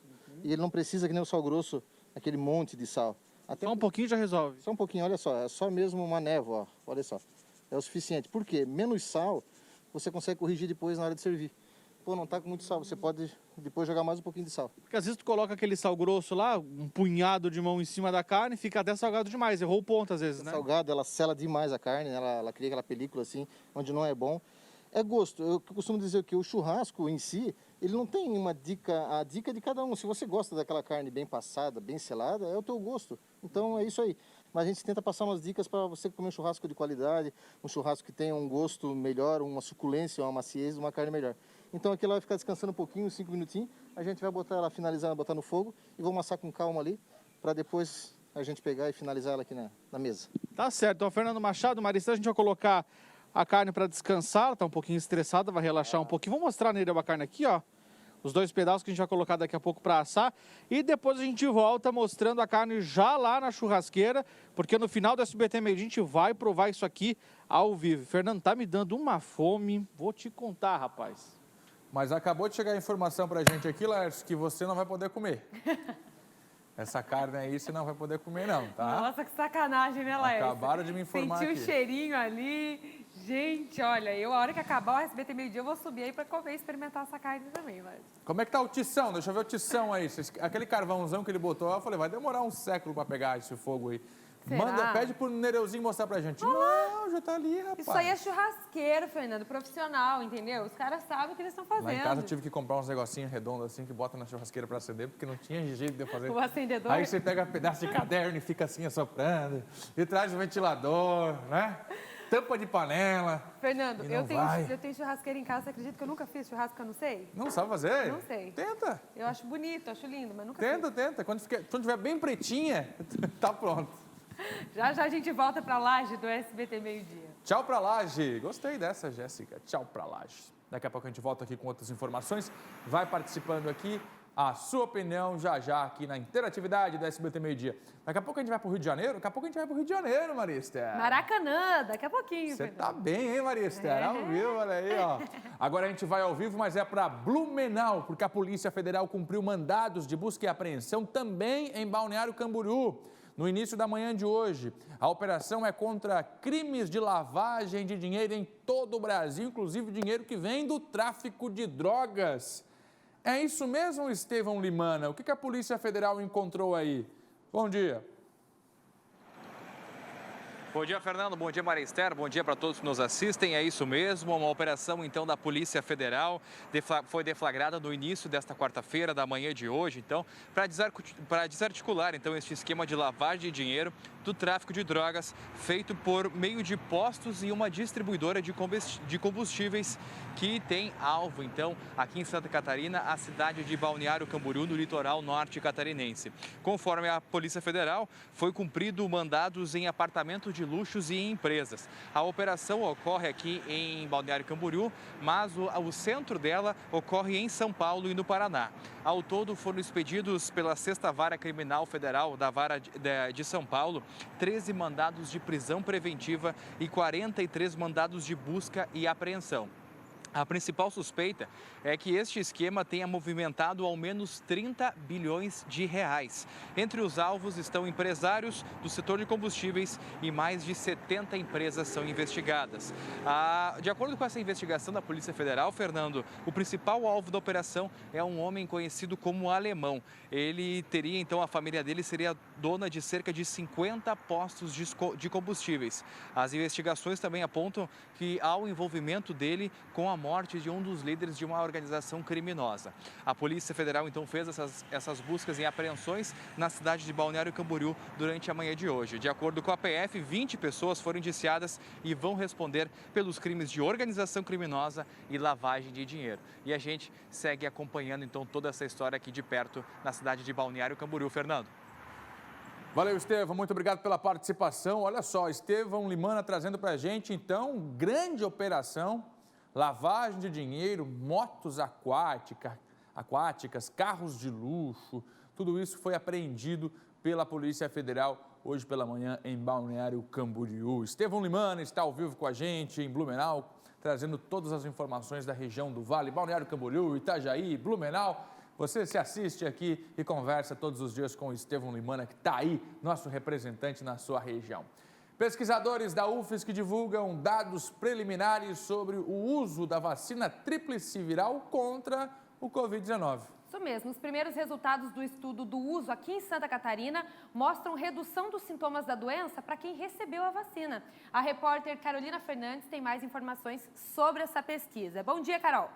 E ele não precisa, que nem o sal grosso, aquele monte de sal. Até só um pouquinho já resolve. Só um pouquinho, olha só, é só mesmo uma névoa, ó, olha só. É o suficiente. Por quê? Menos sal, você consegue corrigir depois na hora de servir. Pô, não tá com muito sal, você pode depois jogar mais um pouquinho de sal. Porque às vezes tu coloca aquele sal grosso lá, um punhado de mão em cima da carne, fica até salgado demais, errou o ponto às vezes, né? Salgado, ela sela demais a carne, ela cria aquela película assim, onde não é bom. É gosto. Eu costumo dizer que o churrasco em si, ele não tem uma dica, a dica de cada um. Se você gosta daquela carne bem passada, bem selada, é o teu gosto. Então é isso aí. Mas a gente tenta passar umas dicas para você comer um churrasco de qualidade, um churrasco que tenha um gosto melhor, uma suculência, uma maciez, uma carne melhor. Então aqui ela vai ficar descansando um pouquinho, 5 minutinhos. A gente vai botar ela, finalizar, botar no fogo e vou amassar com calma ali, para depois a gente pegar e finalizar ela aqui na mesa. Tá certo. Então, Fernando Machado, Maristela, a gente vai colocar a carne para descansar, ela tá um pouquinho estressada, vai relaxar um pouquinho. Vou mostrar nele a carne aqui, ó. Os dois pedaços que a gente vai colocar daqui a pouco para assar. E depois a gente volta mostrando a carne já lá na churrasqueira, porque no final do SBT Meio a gente vai provar isso aqui ao vivo. Fernando, tá me dando uma fome. Vou te contar, rapaz. Mas acabou de chegar a informação pra gente aqui, Laércio, que você não vai poder comer. Essa carne aí você não vai poder comer não, tá? Nossa, que sacanagem, né, Laércio? Acabaram de me informar Senti aqui. o cheirinho ali. Gente, olha, a hora que acabar o SBT Meio-Dia, eu vou subir aí pra comer e experimentar essa carne também, Laércio. Como é que tá o tição? Deixa eu ver o tição aí. Aquele carvãozão que ele botou, eu falei, vai demorar um século pra pegar esse fogo aí. Será? Pede pro Nereuzinho mostrar pra gente. Não, já tá ali, rapaz. Isso aí é churrasqueiro, Fernando, profissional, entendeu? Os caras sabem o que eles estão fazendo. Lá em casa eu tive que comprar uns negocinhos redondos assim que bota na churrasqueira pra acender, porque não tinha jeito de eu fazer. O acendedor? Aí você pega um pedaço de caderno e fica assim assoprando, e traz o ventilador, né? Tampa de panela. Fernando, eu tenho churrasqueira em casa, você acredita que eu nunca fiz churrasco que eu não sei? Não sabe fazer? Não sei. Tenta. Eu acho bonito, acho lindo, mas nunca fiz. Tenta. Quando tiver bem pretinha, tá pronto. Já já a gente volta para a Laje do SBT Meio-Dia. Tchau pra Laje. Gostei dessa, Jéssica. Tchau pra Laje. Daqui a pouco a gente volta aqui com outras informações. Vai participando aqui. A sua opinião já aqui na interatividade do SBT Meio-Dia. Daqui a pouco a gente vai pro Rio de Janeiro? Daqui a pouco a gente vai pro Rio de Janeiro, Marista. Maracanã, daqui a pouquinho. Você tá bem, hein, Marista? Ao vivo, olha aí, ó. Agora a gente vai ao vivo, mas é para Blumenau, porque a Polícia Federal cumpriu mandados de busca e apreensão também em Balneário Camboriú. No início da manhã de hoje, a operação é contra crimes de lavagem de dinheiro em todo o Brasil, inclusive dinheiro que vem do tráfico de drogas. É isso mesmo, Estevão Limana? O que a Polícia Federal encontrou aí? Bom dia. Bom dia, Fernando. Bom dia, Maria Esther. Bom dia para todos que nos assistem. É isso mesmo, uma operação, então, da Polícia Federal foi deflagrada no início desta quarta-feira, da manhã de hoje, então, para desarticular, então, este esquema de lavagem de dinheiro do tráfico de drogas feito por meio de postos e uma distribuidora de combustíveis que tem alvo, então, aqui em Santa Catarina, a cidade de Balneário Camboriú, no litoral norte catarinense. Conforme a Polícia Federal, foi cumprido mandados em apartamentos de luxos e em empresas. A operação ocorre aqui em Balneário Camboriú, mas o centro dela ocorre em São Paulo e no Paraná. Ao todo, foram expedidos pela 6ª Vara Criminal Federal da Vara de São Paulo 13 mandados de prisão preventiva e 43 mandados de busca e apreensão. A principal suspeita é que este esquema tenha movimentado ao menos 30 bilhões de reais. Entre os alvos estão empresários do setor de combustíveis e mais de 70 empresas são investigadas. De acordo com essa investigação da Polícia Federal, Fernando, o principal alvo da operação é um homem conhecido como Alemão. Ele teria, então, a família dele seria dona de cerca de 50 postos de combustíveis. As investigações também apontam que há o envolvimento dele com a morte de um dos líderes de uma organização criminosa. A Polícia Federal, então, fez essas buscas e apreensões na cidade de Balneário Camboriú durante a manhã de hoje. De acordo com a PF, 20 pessoas foram indiciadas e vão responder pelos crimes de organização criminosa e lavagem de dinheiro. E a gente segue acompanhando, então, toda essa história aqui de perto na cidade de Balneário Camboriú. Fernando. Valeu, Estevão. Muito obrigado pela participação. Olha só, Estevão Limana trazendo para a gente, então, grande operação. Lavagem de dinheiro, motos aquáticas, carros de luxo, tudo isso foi apreendido pela Polícia Federal hoje pela manhã em Balneário Camboriú. Estevão Limana está ao vivo com a gente em Blumenau, trazendo todas as informações da região do Vale, Balneário Camboriú, Itajaí, Blumenau. Você se assiste aqui e conversa todos os dias com o Estevão Limana, que está aí, nosso representante na sua região. Pesquisadores da UFSC divulgam dados preliminares sobre o uso da vacina tríplice viral contra o Covid-19. Isso mesmo, os primeiros resultados do estudo do uso aqui em Santa Catarina mostram redução dos sintomas da doença para quem recebeu a vacina. A repórter Carolina Fernandes tem mais informações sobre essa pesquisa. Bom dia, Carol.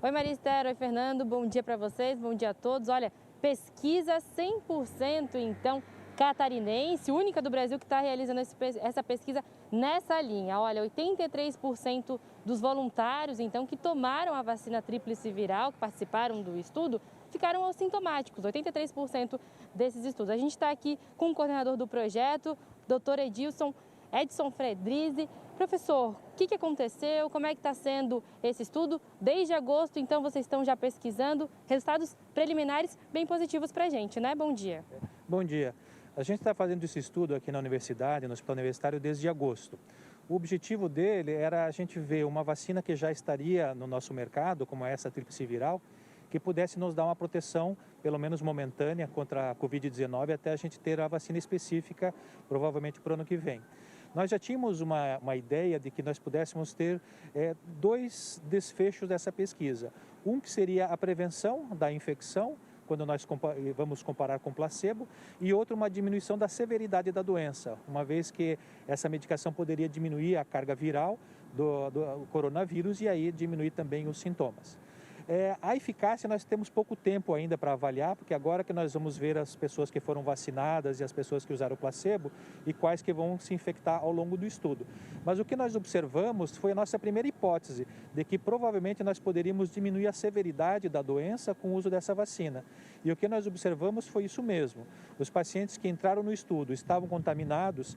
Oi, Maria Esther, oi, Fernando, bom dia para vocês, bom dia a todos. Olha, pesquisa 100%, então, catarinense, única do Brasil que está realizando essa pesquisa nessa linha. Olha, 83% dos voluntários, então, que tomaram a vacina tríplice viral, que participaram do estudo, ficaram assintomáticos, 83% desses estudos. A gente está aqui com o coordenador do projeto, doutor Edson Fredrizi. Professor, o que aconteceu? Como é que está sendo esse estudo? Desde agosto, então, vocês estão já pesquisando resultados preliminares bem positivos para a gente, né? Bom dia. Bom dia. A gente está fazendo esse estudo aqui na universidade, no Hospital Universitário, desde agosto. O objetivo dele era a gente ver uma vacina que já estaria no nosso mercado, como essa tríplice viral, que pudesse nos dar uma proteção, pelo menos momentânea, contra a Covid-19, até a gente ter a vacina específica, provavelmente para o ano que vem. Nós já tínhamos uma ideia de que nós pudéssemos ter dois desfechos dessa pesquisa. Um que seria a prevenção da infecção, quando nós vamos comparar com placebo, e outro uma diminuição da severidade da doença, uma vez que essa medicação poderia diminuir a carga viral do coronavírus e aí diminuir também os sintomas. A eficácia nós temos pouco tempo ainda para avaliar, porque agora que nós vamos ver as pessoas que foram vacinadas e as pessoas que usaram o placebo e quais que vão se infectar ao longo do estudo. Mas o que nós observamos foi a nossa primeira hipótese, de que provavelmente nós poderíamos diminuir a severidade da doença com o uso dessa vacina. E o que nós observamos foi isso mesmo. Os pacientes que entraram no estudo estavam contaminados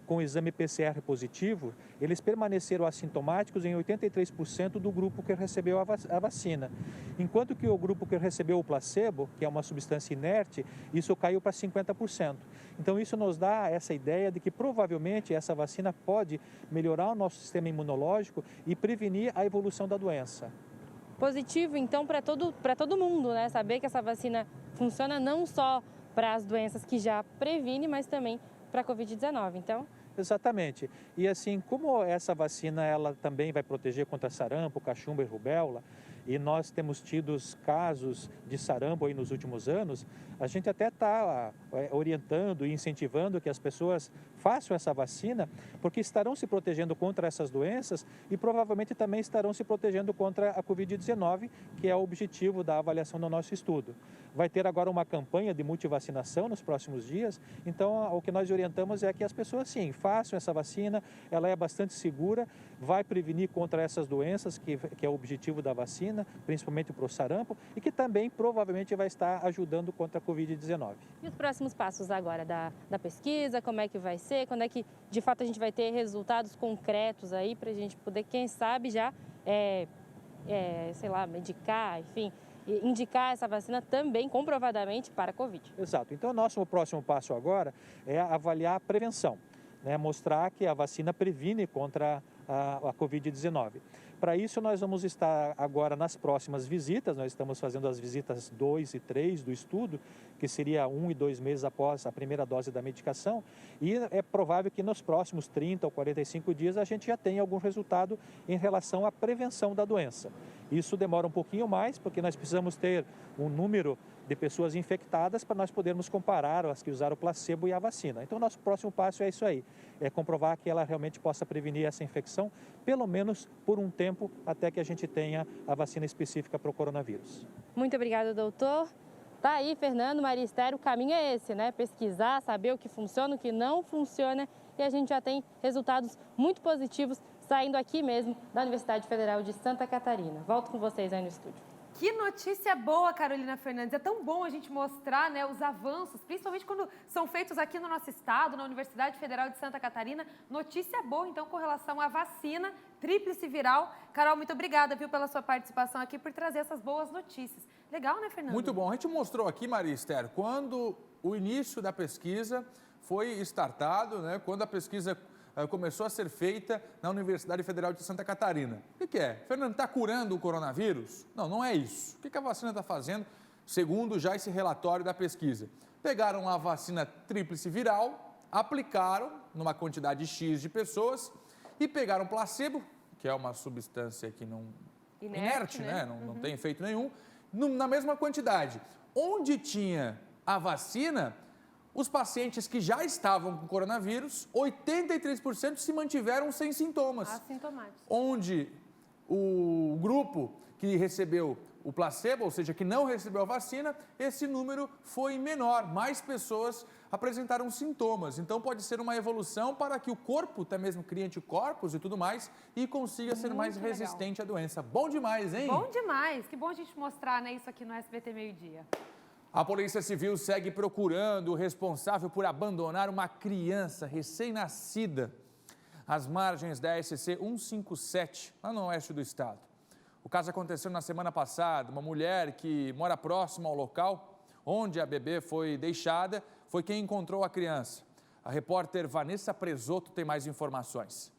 com o exame PCR positivo, eles permaneceram assintomáticos em 83% do grupo que recebeu a vacina. Enquanto que o grupo que recebeu o placebo, que é uma substância inerte, isso caiu para 50%. Então isso nos dá essa ideia de que provavelmente essa vacina pode melhorar o nosso sistema imunológico e prevenir a evolução da doença. Positivo, então, para todo mundo, né? Saber que essa vacina funciona não só para as doenças que já previne, mas também para a Covid-19, então... Exatamente. E assim, como essa vacina ela também vai proteger contra sarampo, cachumba e rubéola, e nós temos tido casos de sarampo aí nos últimos anos, a gente até está orientando e incentivando que as pessoas façam essa vacina, porque estarão se protegendo contra essas doenças e provavelmente também estarão se protegendo contra a Covid-19, que é o objetivo da avaliação do nosso estudo. Vai ter agora uma campanha de multivacinação nos próximos dias, então o que nós orientamos é que as pessoas sim, façam essa vacina, ela é bastante segura, vai prevenir contra essas doenças, que é o objetivo da vacina, principalmente para o sarampo, e que também provavelmente vai estar ajudando contra a Covid-19. E os próximos passos agora da pesquisa, como é que vai ser, quando é que de fato a gente vai ter resultados concretos aí para a gente poder, quem sabe, já, sei lá, medicar, enfim, indicar essa vacina também comprovadamente para a Covid. Exato. Então, o nosso próximo passo agora é avaliar a prevenção, né? Mostrar que a vacina previne contra a Covid-19. Para isso, nós vamos estar agora nas próximas visitas, nós estamos fazendo as visitas 2 e 3 do estudo, que seria 1 e 2 meses após a primeira dose da medicação, e é provável que nos próximos 30 ou 45 dias a gente já tenha algum resultado em relação à prevenção da doença. Isso demora um pouquinho mais, porque nós precisamos ter um número de pessoas infectadas para nós podermos comparar as que usaram o placebo e a vacina. Então, nosso próximo passo é isso aí, é comprovar que ela realmente possa prevenir essa infecção, pelo menos por um tempo, até que a gente tenha a vacina específica para o coronavírus. Muito obrigada, doutor. Tá aí, Fernando, Maria Esther, o caminho é esse, né? Pesquisar, saber o que funciona, o que não funciona, e a gente já tem resultados muito positivos saindo aqui mesmo da Universidade Federal de Santa Catarina. Volto com vocês aí no estúdio. Que notícia boa, Carolina Fernandes. É tão bom a gente mostrar, né, os avanços, principalmente quando são feitos aqui no nosso estado, na Universidade Federal de Santa Catarina. Notícia boa, então, com relação à vacina tríplice viral. Carol, muito obrigada, viu, pela sua participação aqui, por trazer essas boas notícias. Legal, né, Fernando? Muito bom. A gente mostrou aqui, Maria Esther, quando o início da pesquisa foi startado, né, quando a pesquisa começou a ser feita na Universidade Federal de Santa Catarina. O que é? Fernando, está curando o coronavírus? Não, não é isso. O que a vacina está fazendo, segundo já esse relatório da pesquisa? Pegaram a vacina tríplice viral, aplicaram numa quantidade X de pessoas e pegaram placebo, que é uma substância que não... inerte, né? Não tem efeito nenhum, na mesma quantidade. Onde tinha a vacina... Os pacientes que já estavam com coronavírus, 83% se mantiveram sem sintomas. Assintomáticos. Onde o grupo que recebeu o placebo, ou seja, que não recebeu a vacina, esse número foi menor. Mais pessoas apresentaram sintomas. Então, pode ser uma evolução para que o corpo até mesmo crie anticorpos e tudo mais e consiga ser mais resistente à doença. Bom demais, hein? Bom demais. Que bom a gente mostrar, né, isso aqui no SBT Meio Dia. A Polícia Civil segue procurando o responsável por abandonar uma criança recém-nascida às margens da SC 157, lá no oeste do estado. O caso aconteceu na semana passada. Uma mulher que mora próximo ao local onde a bebê foi deixada foi quem encontrou a criança. A repórter Vanessa Presoto tem mais informações.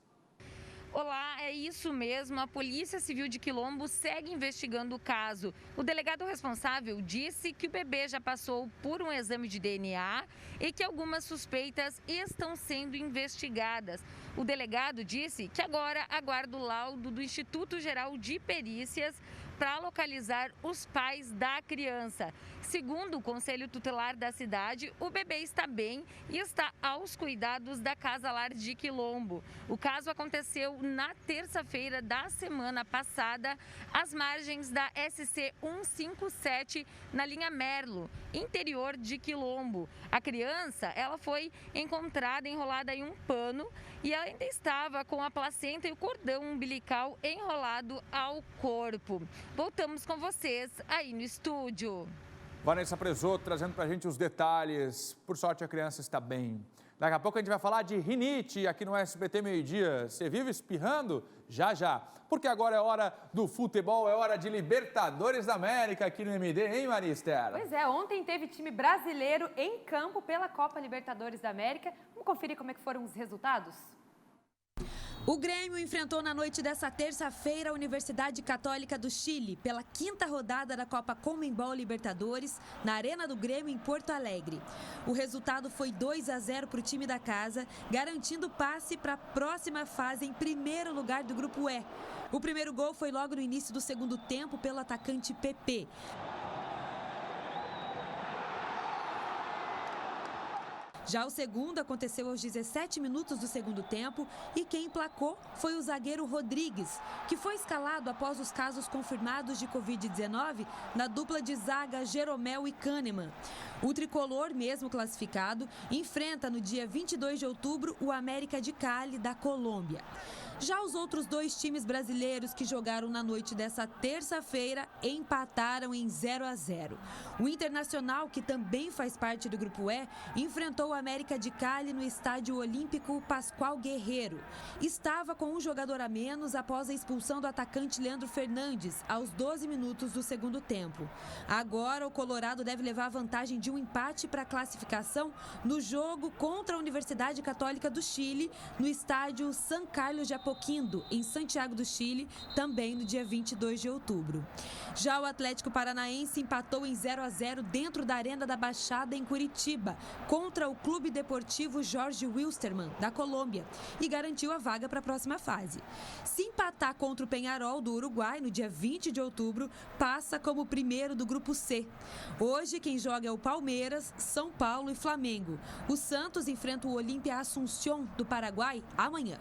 Olá, é isso mesmo. A Polícia Civil de Quilombo segue investigando o caso. O delegado responsável disse que o bebê já passou por um exame de DNA e que algumas suspeitas estão sendo investigadas. O delegado disse que agora aguarda o laudo do Instituto Geral de Perícias para localizar os pais da criança. Segundo o Conselho Tutelar da cidade, o bebê está bem e está aos cuidados da Casa Lar de Quilombo. O caso aconteceu na terça-feira da semana passada, às margens da SC 157, na linha Merlo, interior de Quilombo. A criança, ela foi encontrada enrolada em um pano e ela ainda estava com a placenta e o cordão umbilical enrolado ao corpo. Voltamos com vocês aí no estúdio. Vanessa Presoto trazendo para a gente os detalhes. Por sorte, a criança está bem. Daqui a pouco a gente vai falar de rinite aqui no SBT Meio-Dia. Você vive espirrando? Já, já. Porque agora é hora do futebol, é hora de Libertadores da América aqui no MD, hein, Maria Esther? Pois é, ontem teve time brasileiro em campo pela Copa Libertadores da América. Vamos conferir como é que foram os resultados? O Grêmio enfrentou na noite dessa terça-feira a Universidade Católica do Chile pela 5ª rodada da Copa Conmebol Libertadores na Arena do Grêmio em Porto Alegre. O resultado foi 2-0 para o time da casa, garantindo passe para a próxima fase em primeiro lugar do Grupo E. O primeiro gol foi logo no início do segundo tempo pelo atacante PP. Já o segundo aconteceu aos 17 minutos do segundo tempo e quem emplacou foi o zagueiro Rodrigues, que foi escalado após os casos confirmados de Covid-19 na dupla de zaga Jeromel e Kahneman. O tricolor, mesmo classificado, enfrenta no dia 22 de outubro o América de Cali, da Colômbia. Já os outros dois times brasileiros que jogaram na noite dessa terça-feira empataram em 0-0. O Internacional, que também faz parte do Grupo E, enfrentou o América de Cali no Estádio Olímpico Pascoal Guerreiro. Estava com um jogador a menos após a expulsão do atacante Leandro Fernandes, aos 12 minutos do segundo tempo. Agora, o Colorado deve levar a vantagem de um empate para a classificação no jogo contra a Universidade Católica do Chile, no estádio San Carlos de Apoquindo, em Santiago do Chile, também no dia 22 de outubro. Já o Atlético Paranaense empatou em 0-0 dentro da Arena da Baixada, em Curitiba, contra o Clube Deportivo Jorge Wilstermann, da Colômbia, e garantiu a vaga para a próxima fase. Se empatar contra o Peñarol, do Uruguai, no dia 20 de outubro, passa como primeiro do Grupo C. Hoje, quem joga é o Palmeiras, São Paulo e Flamengo. O Santos enfrenta o Olímpia Asunción, do Paraguai, amanhã.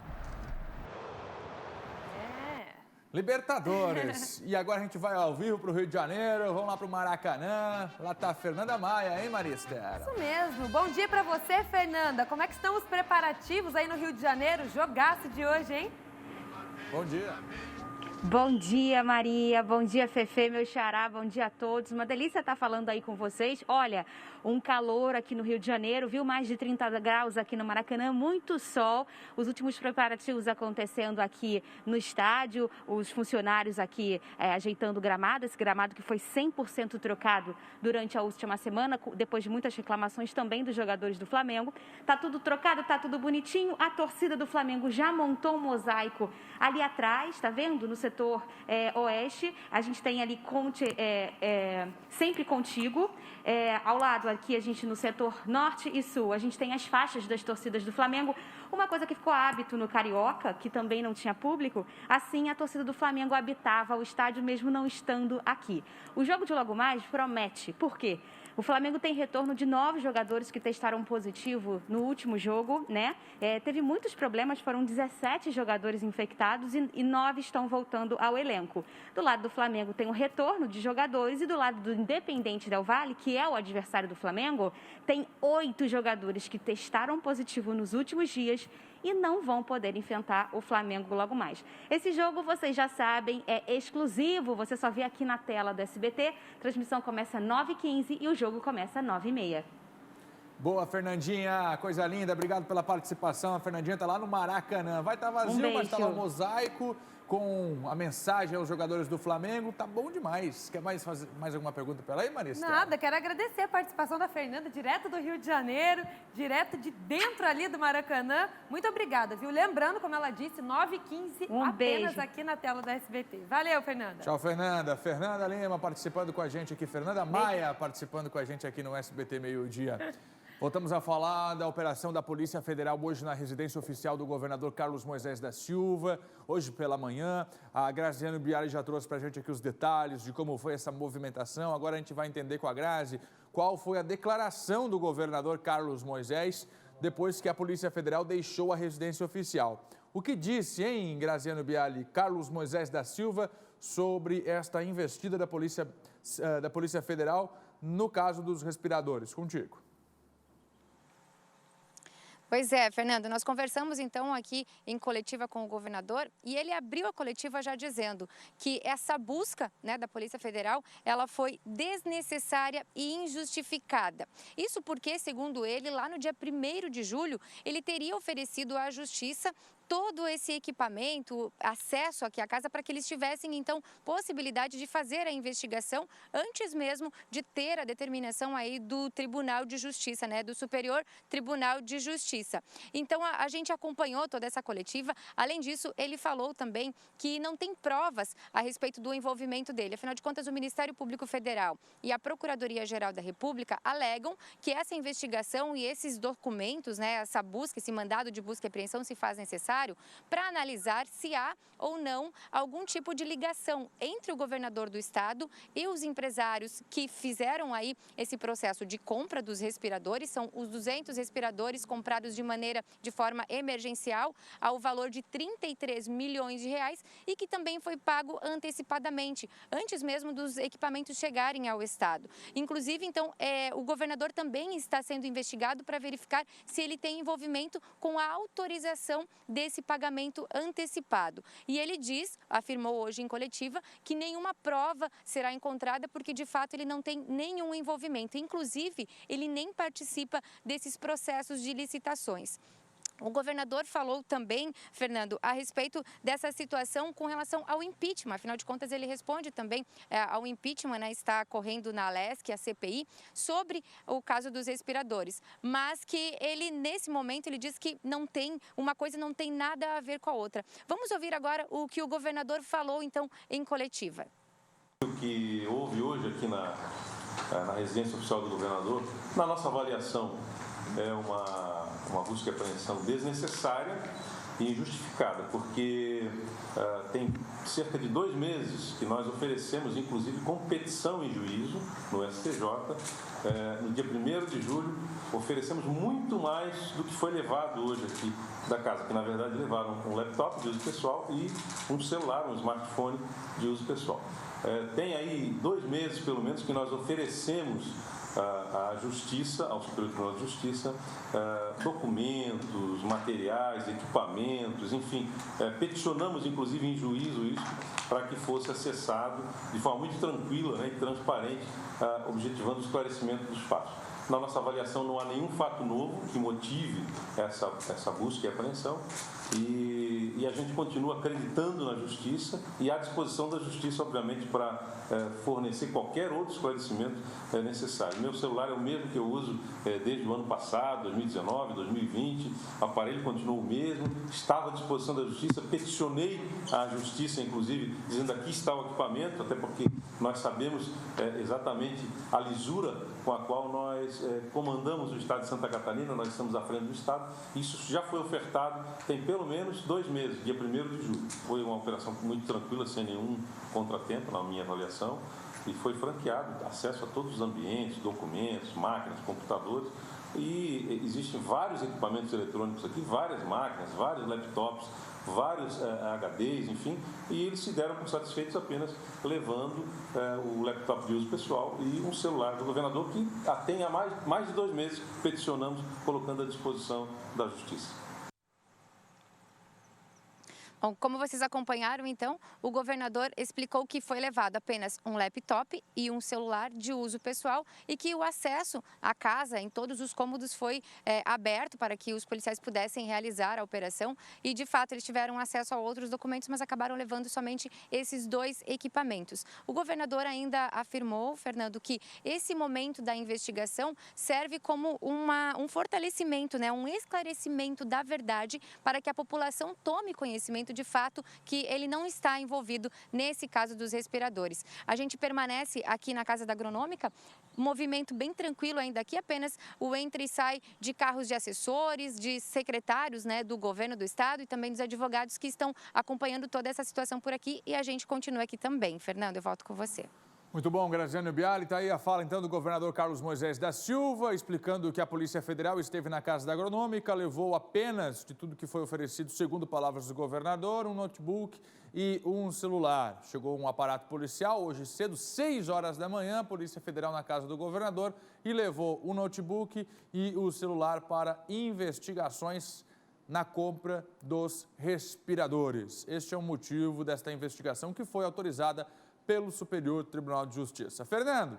Libertadores. E agora a gente vai ao vivo para o Rio de Janeiro, vamos lá para o Maracanã. Lá está a Fernanda Maia, hein, Maria Esther? Isso mesmo. Bom dia para você, Fernanda. Como é que estão os preparativos aí no Rio de Janeiro? Jogaço de hoje, hein? Bom dia. Bom dia, Maria. Bom dia, Fefe, meu xará. Bom dia a todos. Uma delícia estar falando aí com vocês. Olha, um calor aqui no Rio de Janeiro, viu? Mais de 30 graus aqui no Maracanã, muito sol. Os últimos preparativos acontecendo aqui no estádio, os funcionários aqui ajeitando o gramado, esse gramado que foi 100% trocado durante a última semana, depois de muitas reclamações também dos jogadores do Flamengo. Tá tudo trocado, tá tudo bonitinho. A torcida do Flamengo já montou um mosaico ali atrás, tá vendo? No setor oeste, a gente tem ali Sempre Contigo. Ao lado aqui, a gente no setor norte e sul, a gente tem as faixas das torcidas do Flamengo. Uma coisa que ficou hábito no Carioca, que também não tinha público, assim a torcida do Flamengo habitava o estádio mesmo não estando aqui. O jogo de logo mais promete. Por quê? O Flamengo tem retorno de 9 jogadores que testaram positivo no último jogo, né? Teve muitos problemas, foram 17 jogadores infectados e 9 estão voltando ao elenco. Do lado do Flamengo tem o retorno de jogadores e do lado do Independente Del Valle, que é o adversário do Flamengo, tem 8 jogadores que testaram positivo nos últimos dias e não vão poder enfrentar o Flamengo logo mais. Esse jogo, vocês já sabem, é exclusivo, você só vê aqui na tela do SBT. A transmissão começa às 9h15 e o jogo começa às 9h30. Boa, Fernandinha, coisa linda, obrigado pela participação. A Fernandinha está lá no Maracanã, vai estar vazio, mas está lá o mosaico com a mensagem aos jogadores do Flamengo, tá bom demais. Quer mais fazer mais alguma pergunta para ela aí, Maria Esther? Nada, quero agradecer a participação da Fernanda, direto do Rio de Janeiro, direto de dentro ali do Maracanã. Muito obrigada, viu? Lembrando, como ela disse, 9h15 apenas beijo aqui na tela da SBT. Valeu, Fernanda. Tchau, Fernanda. Fernanda Lima participando com a gente aqui, Fernanda Maia participando com a gente aqui no SBT Meio-Dia. Voltamos a falar da operação da Polícia Federal hoje na residência oficial do governador Carlos Moisés da Silva. Hoje pela manhã, a Graziano Biali já trouxe para a gente aqui os detalhes de como foi essa movimentação. Agora a gente vai entender com a Grazi qual foi a declaração do governador Carlos Moisés depois que a Polícia Federal deixou a residência oficial. O que disse, hein, Graziano Biali, Carlos Moisés da Silva sobre esta investida da Polícia Federal no caso dos respiradores? Contigo. Pois é, Fernando, nós conversamos então aqui em coletiva com o governador e ele abriu a coletiva já dizendo que essa busca, né, da Polícia Federal, ela foi desnecessária e injustificada. Isso porque, segundo ele, lá no dia 1º de julho, ele teria oferecido à Justiça todo esse equipamento, acesso aqui à casa, para que eles tivessem, então, possibilidade de fazer a investigação antes mesmo de ter a determinação aí do Tribunal de Justiça, né, do Superior Tribunal de Justiça. Então, a gente acompanhou toda essa coletiva. Além disso, ele falou também que não tem provas a respeito do envolvimento dele. Afinal de contas, o Ministério Público Federal e a Procuradoria-Geral da República alegam que essa investigação e esses documentos, né, essa busca, esse mandado de busca e apreensão se faz necessário para analisar se há ou não algum tipo de ligação entre o governador do estado e os empresários que fizeram aí esse processo de compra dos respiradores. São os 200 respiradores comprados de forma emergencial ao valor de 33 milhões de reais e que também foi pago antecipadamente, antes mesmo dos equipamentos chegarem ao estado. Inclusive, então, o governador também está sendo investigado para verificar se ele tem envolvimento com a autorização desse pagamento antecipado. E ele afirmou hoje em coletiva, que nenhuma prova será encontrada porque, de fato, ele não tem nenhum envolvimento. Inclusive, ele nem participa desses processos de licitações. O governador falou também, Fernando, a respeito dessa situação com relação ao impeachment. Afinal de contas, ele responde também ao impeachment, né, está correndo na Alesc, a CPI, sobre o caso dos respiradores. Mas que ele, nesse momento, ele diz que uma coisa não tem nada a ver com a outra. Vamos ouvir agora o que o governador falou, então, em coletiva. O que houve hoje aqui na residência oficial do governador, na nossa avaliação, é uma busca e apreensão desnecessária e injustificada, porque tem cerca de 2 meses que nós oferecemos, inclusive, competição em juízo no STJ. No dia 1º de julho, oferecemos muito mais do que foi levado hoje aqui da casa, que na verdade levaram um laptop de uso pessoal e um celular, um smartphone de uso pessoal. Tem aí 2 meses, pelo menos, que nós oferecemos à Justiça, ao Superior Tribunal de Justiça, documentos, materiais, equipamentos, enfim, peticionamos inclusive em juízo isso para que fosse acessado de forma muito tranquila, né, e transparente, objetivando o esclarecimento dos fatos. Na nossa avaliação não há nenhum fato novo que motive essa busca e apreensão e a gente continua acreditando na Justiça e à disposição da Justiça, obviamente, para fornecer qualquer outro esclarecimento necessário. Meu celular é o mesmo que eu uso desde o ano passado, 2019, 2020, o aparelho continua o mesmo, estava à disposição da Justiça, peticionei à Justiça, inclusive, dizendo aqui está o equipamento, até porque nós sabemos exatamente a lisura com a qual nós comandamos o Estado de Santa Catarina, nós estamos à frente do Estado. Isso já foi ofertado tem pelo menos 2 meses, dia 1º de julho. Foi uma operação muito tranquila, sem nenhum contratempo, na minha avaliação, e foi franqueado acesso a todos os ambientes, documentos, máquinas, computadores, e existem vários equipamentos eletrônicos aqui, várias máquinas, vários laptops, vários HDs, enfim, e eles se deram por satisfeitos apenas levando o laptop de uso pessoal e um celular do governador que tem há mais de 2 meses peticionamos, colocando à disposição da Justiça. Bom, como vocês acompanharam, então, o governador explicou que foi levado apenas um laptop e um celular de uso pessoal e que o acesso à casa, em todos os cômodos, foi aberto para que os policiais pudessem realizar a operação e, de fato, eles tiveram acesso a outros documentos, mas acabaram levando somente esses 2 equipamentos. O governador ainda afirmou, Fernando, que esse momento da investigação serve como um fortalecimento, né, um esclarecimento da verdade para que a população tome conhecimento de fato que ele não está envolvido nesse caso dos respiradores. A gente permanece aqui na Casa da Agronômica, movimento bem tranquilo ainda aqui, apenas o entra e sai de carros de assessores, de secretários, né, do governo do estado e também dos advogados que estão acompanhando toda essa situação por aqui e a gente continua aqui também. Fernando, eu volto com você. Muito bom, Graziano Bialy. Está aí a fala, então, do governador Carlos Moisés da Silva, explicando que a Polícia Federal esteve na Casa da Agronômica, levou apenas de tudo que foi oferecido, segundo palavras do governador, um notebook e um celular. Chegou um aparato policial hoje cedo, 6 horas da manhã, a Polícia Federal na casa do governador e levou o notebook e o celular para investigações na compra dos respiradores. Este é o motivo desta investigação que foi autorizada pelo Superior Tribunal de Justiça. Fernando,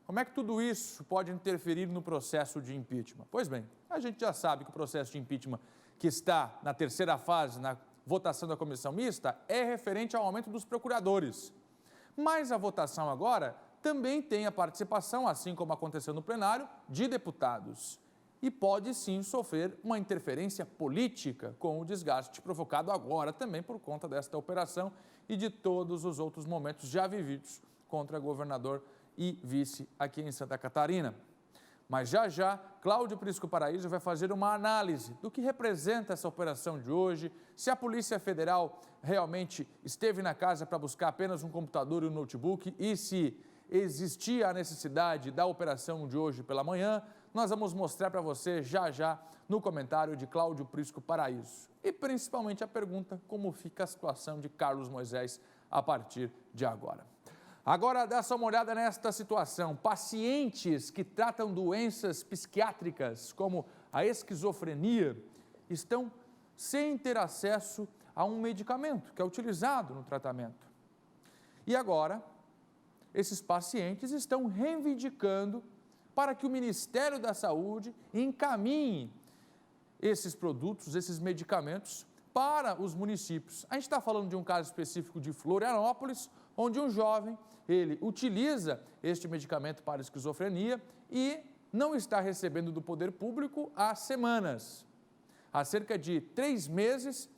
como é que tudo isso pode interferir no processo de impeachment? Pois bem, a gente já sabe que o processo de impeachment que está na terceira fase, na votação da comissão mista, é referente ao aumento dos procuradores. Mas a votação agora também tem a participação, assim como aconteceu no plenário, de deputados. E pode sim sofrer uma interferência política com o desgaste provocado agora também por conta desta operação e de todos os outros momentos já vividos contra governador e vice aqui em Santa Catarina. Mas já, Cláudio Prisco Paraíso vai fazer uma análise do que representa essa operação de hoje, se a Polícia Federal realmente esteve na casa para buscar apenas um computador e um notebook e se existia a necessidade da operação de hoje pela manhã. Nós vamos mostrar para você já no comentário de Cláudio Prisco Paraíso. E principalmente a pergunta, como fica a situação de Carlos Moisés a partir de agora. Agora, dá só uma olhada nesta situação. Pacientes que tratam doenças psiquiátricas, como a esquizofrenia, estão sem ter acesso a um medicamento que é utilizado no tratamento. E agora, esses pacientes estão reivindicando para que o Ministério da Saúde encaminhe esses produtos, esses medicamentos para os municípios. A gente está falando de um caso específico de Florianópolis, onde um jovem, ele utiliza este medicamento para esquizofrenia e não está recebendo do poder público há semanas. Há cerca de 3 meses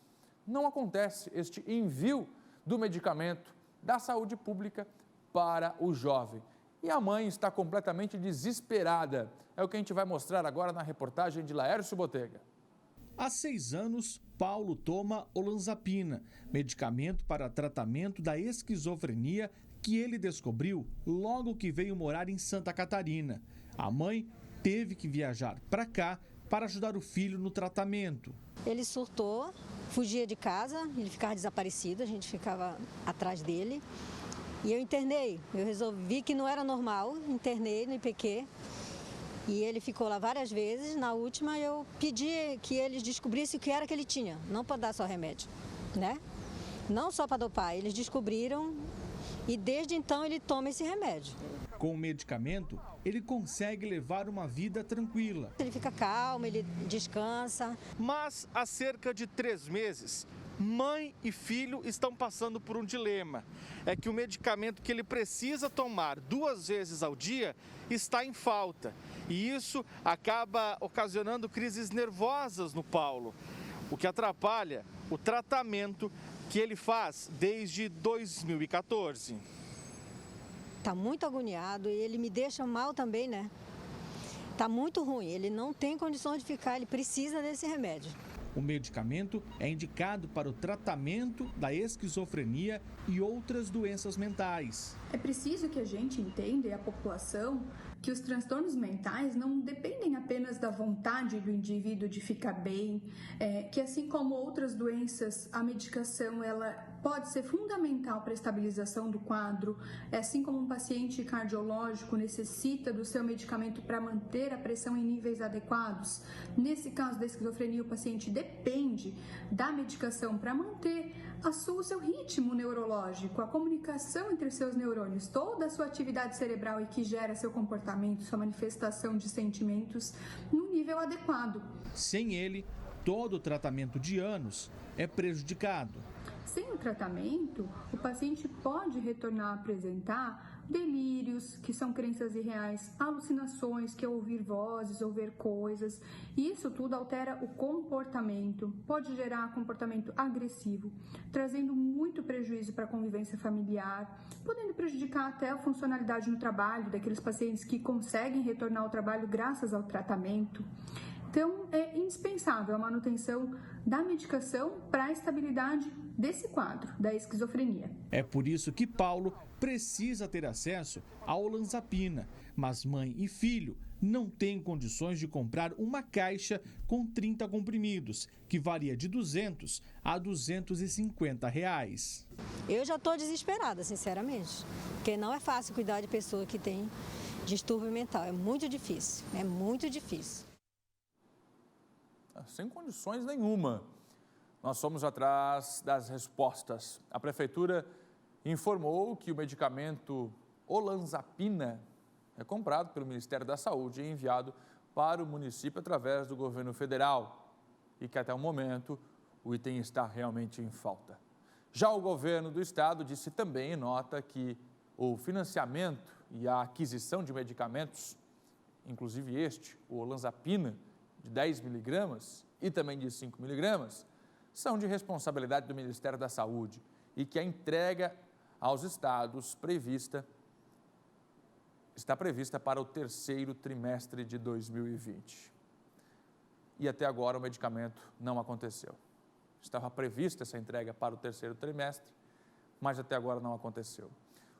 não acontece este envio do medicamento da saúde pública para o jovem. E a mãe está completamente desesperada. É o que a gente vai mostrar agora na reportagem de Laércio Botega. Há 6 anos, Paulo toma olanzapina, medicamento para tratamento da esquizofrenia que ele descobriu logo que veio morar em Santa Catarina. A mãe teve que viajar para cá para ajudar o filho no tratamento. Ele surtou, fugia de casa, ele ficava desaparecido, a gente ficava atrás dele. E eu internei, eu resolvi que não era normal, internei no IPQ. E ele ficou lá várias vezes. Na última eu pedi que eles descobrissem o que era que ele tinha, não para dar só remédio, né? Não só para dopar, eles descobriram e desde então ele toma esse remédio. Com o medicamento, ele consegue levar uma vida tranquila. Ele fica calmo, ele descansa. Mas há cerca de 3 meses, mãe e filho estão passando por um dilema. É que o medicamento que ele precisa tomar 2 vezes ao dia está em falta. E isso acaba ocasionando crises nervosas no Paulo, o que atrapalha o tratamento que ele faz desde 2014. Está muito agoniado e ele me deixa mal também, né? Está muito ruim, ele não tem condições de ficar, ele precisa desse remédio. O medicamento é indicado para o tratamento da esquizofrenia e outras doenças mentais. É preciso que a gente entenda, e a população, que os transtornos mentais não dependem apenas da vontade do indivíduo de ficar bem, que assim como outras doenças, a medicação ela pode ser fundamental para a estabilização do quadro, assim como um paciente cardiológico necessita do seu medicamento para manter a pressão em níveis adequados. Nesse caso da esquizofrenia, o paciente depende da medicação para manter o seu ritmo neurológico, a comunicação entre seus neurônios, toda a sua atividade cerebral e que gera seu comportamento, sua manifestação de sentimentos no nível adequado. Sem ele, todo o tratamento de anos é prejudicado. Sem o tratamento, o paciente pode retornar a apresentar delírios, que são crenças irreais, alucinações, que é ouvir vozes, ouvir coisas. E isso tudo altera o comportamento, pode gerar comportamento agressivo, trazendo muito prejuízo para a convivência familiar, podendo prejudicar até a funcionalidade no trabalho daqueles pacientes que conseguem retornar ao trabalho graças ao tratamento. Então, é indispensável a manutenção da medicação para a estabilidade desse quadro, da esquizofrenia. É por isso que Paulo precisa ter acesso à olanzapina, mas mãe e filho não têm condições de comprar uma caixa com 30 comprimidos, que varia de R$200 a R$250. Eu já estou desesperada, sinceramente, porque não é fácil cuidar de pessoa que tem distúrbio mental, é muito difícil, Sem condições nenhuma. Nós fomos atrás das respostas. A Prefeitura informou que o medicamento olanzapina é comprado pelo Ministério da Saúde e enviado para o município através do governo federal e que até o momento o item está realmente em falta. Já o governo do estado disse também em nota que o financiamento e a aquisição de medicamentos, inclusive o olanzapina, de 10 miligramas e também de 5 miligramas, são de responsabilidade do Ministério da Saúde e que a entrega aos estados está prevista para o terceiro trimestre de 2020. E até agora o medicamento não aconteceu. Estava prevista essa entrega para o terceiro trimestre, mas até agora não aconteceu.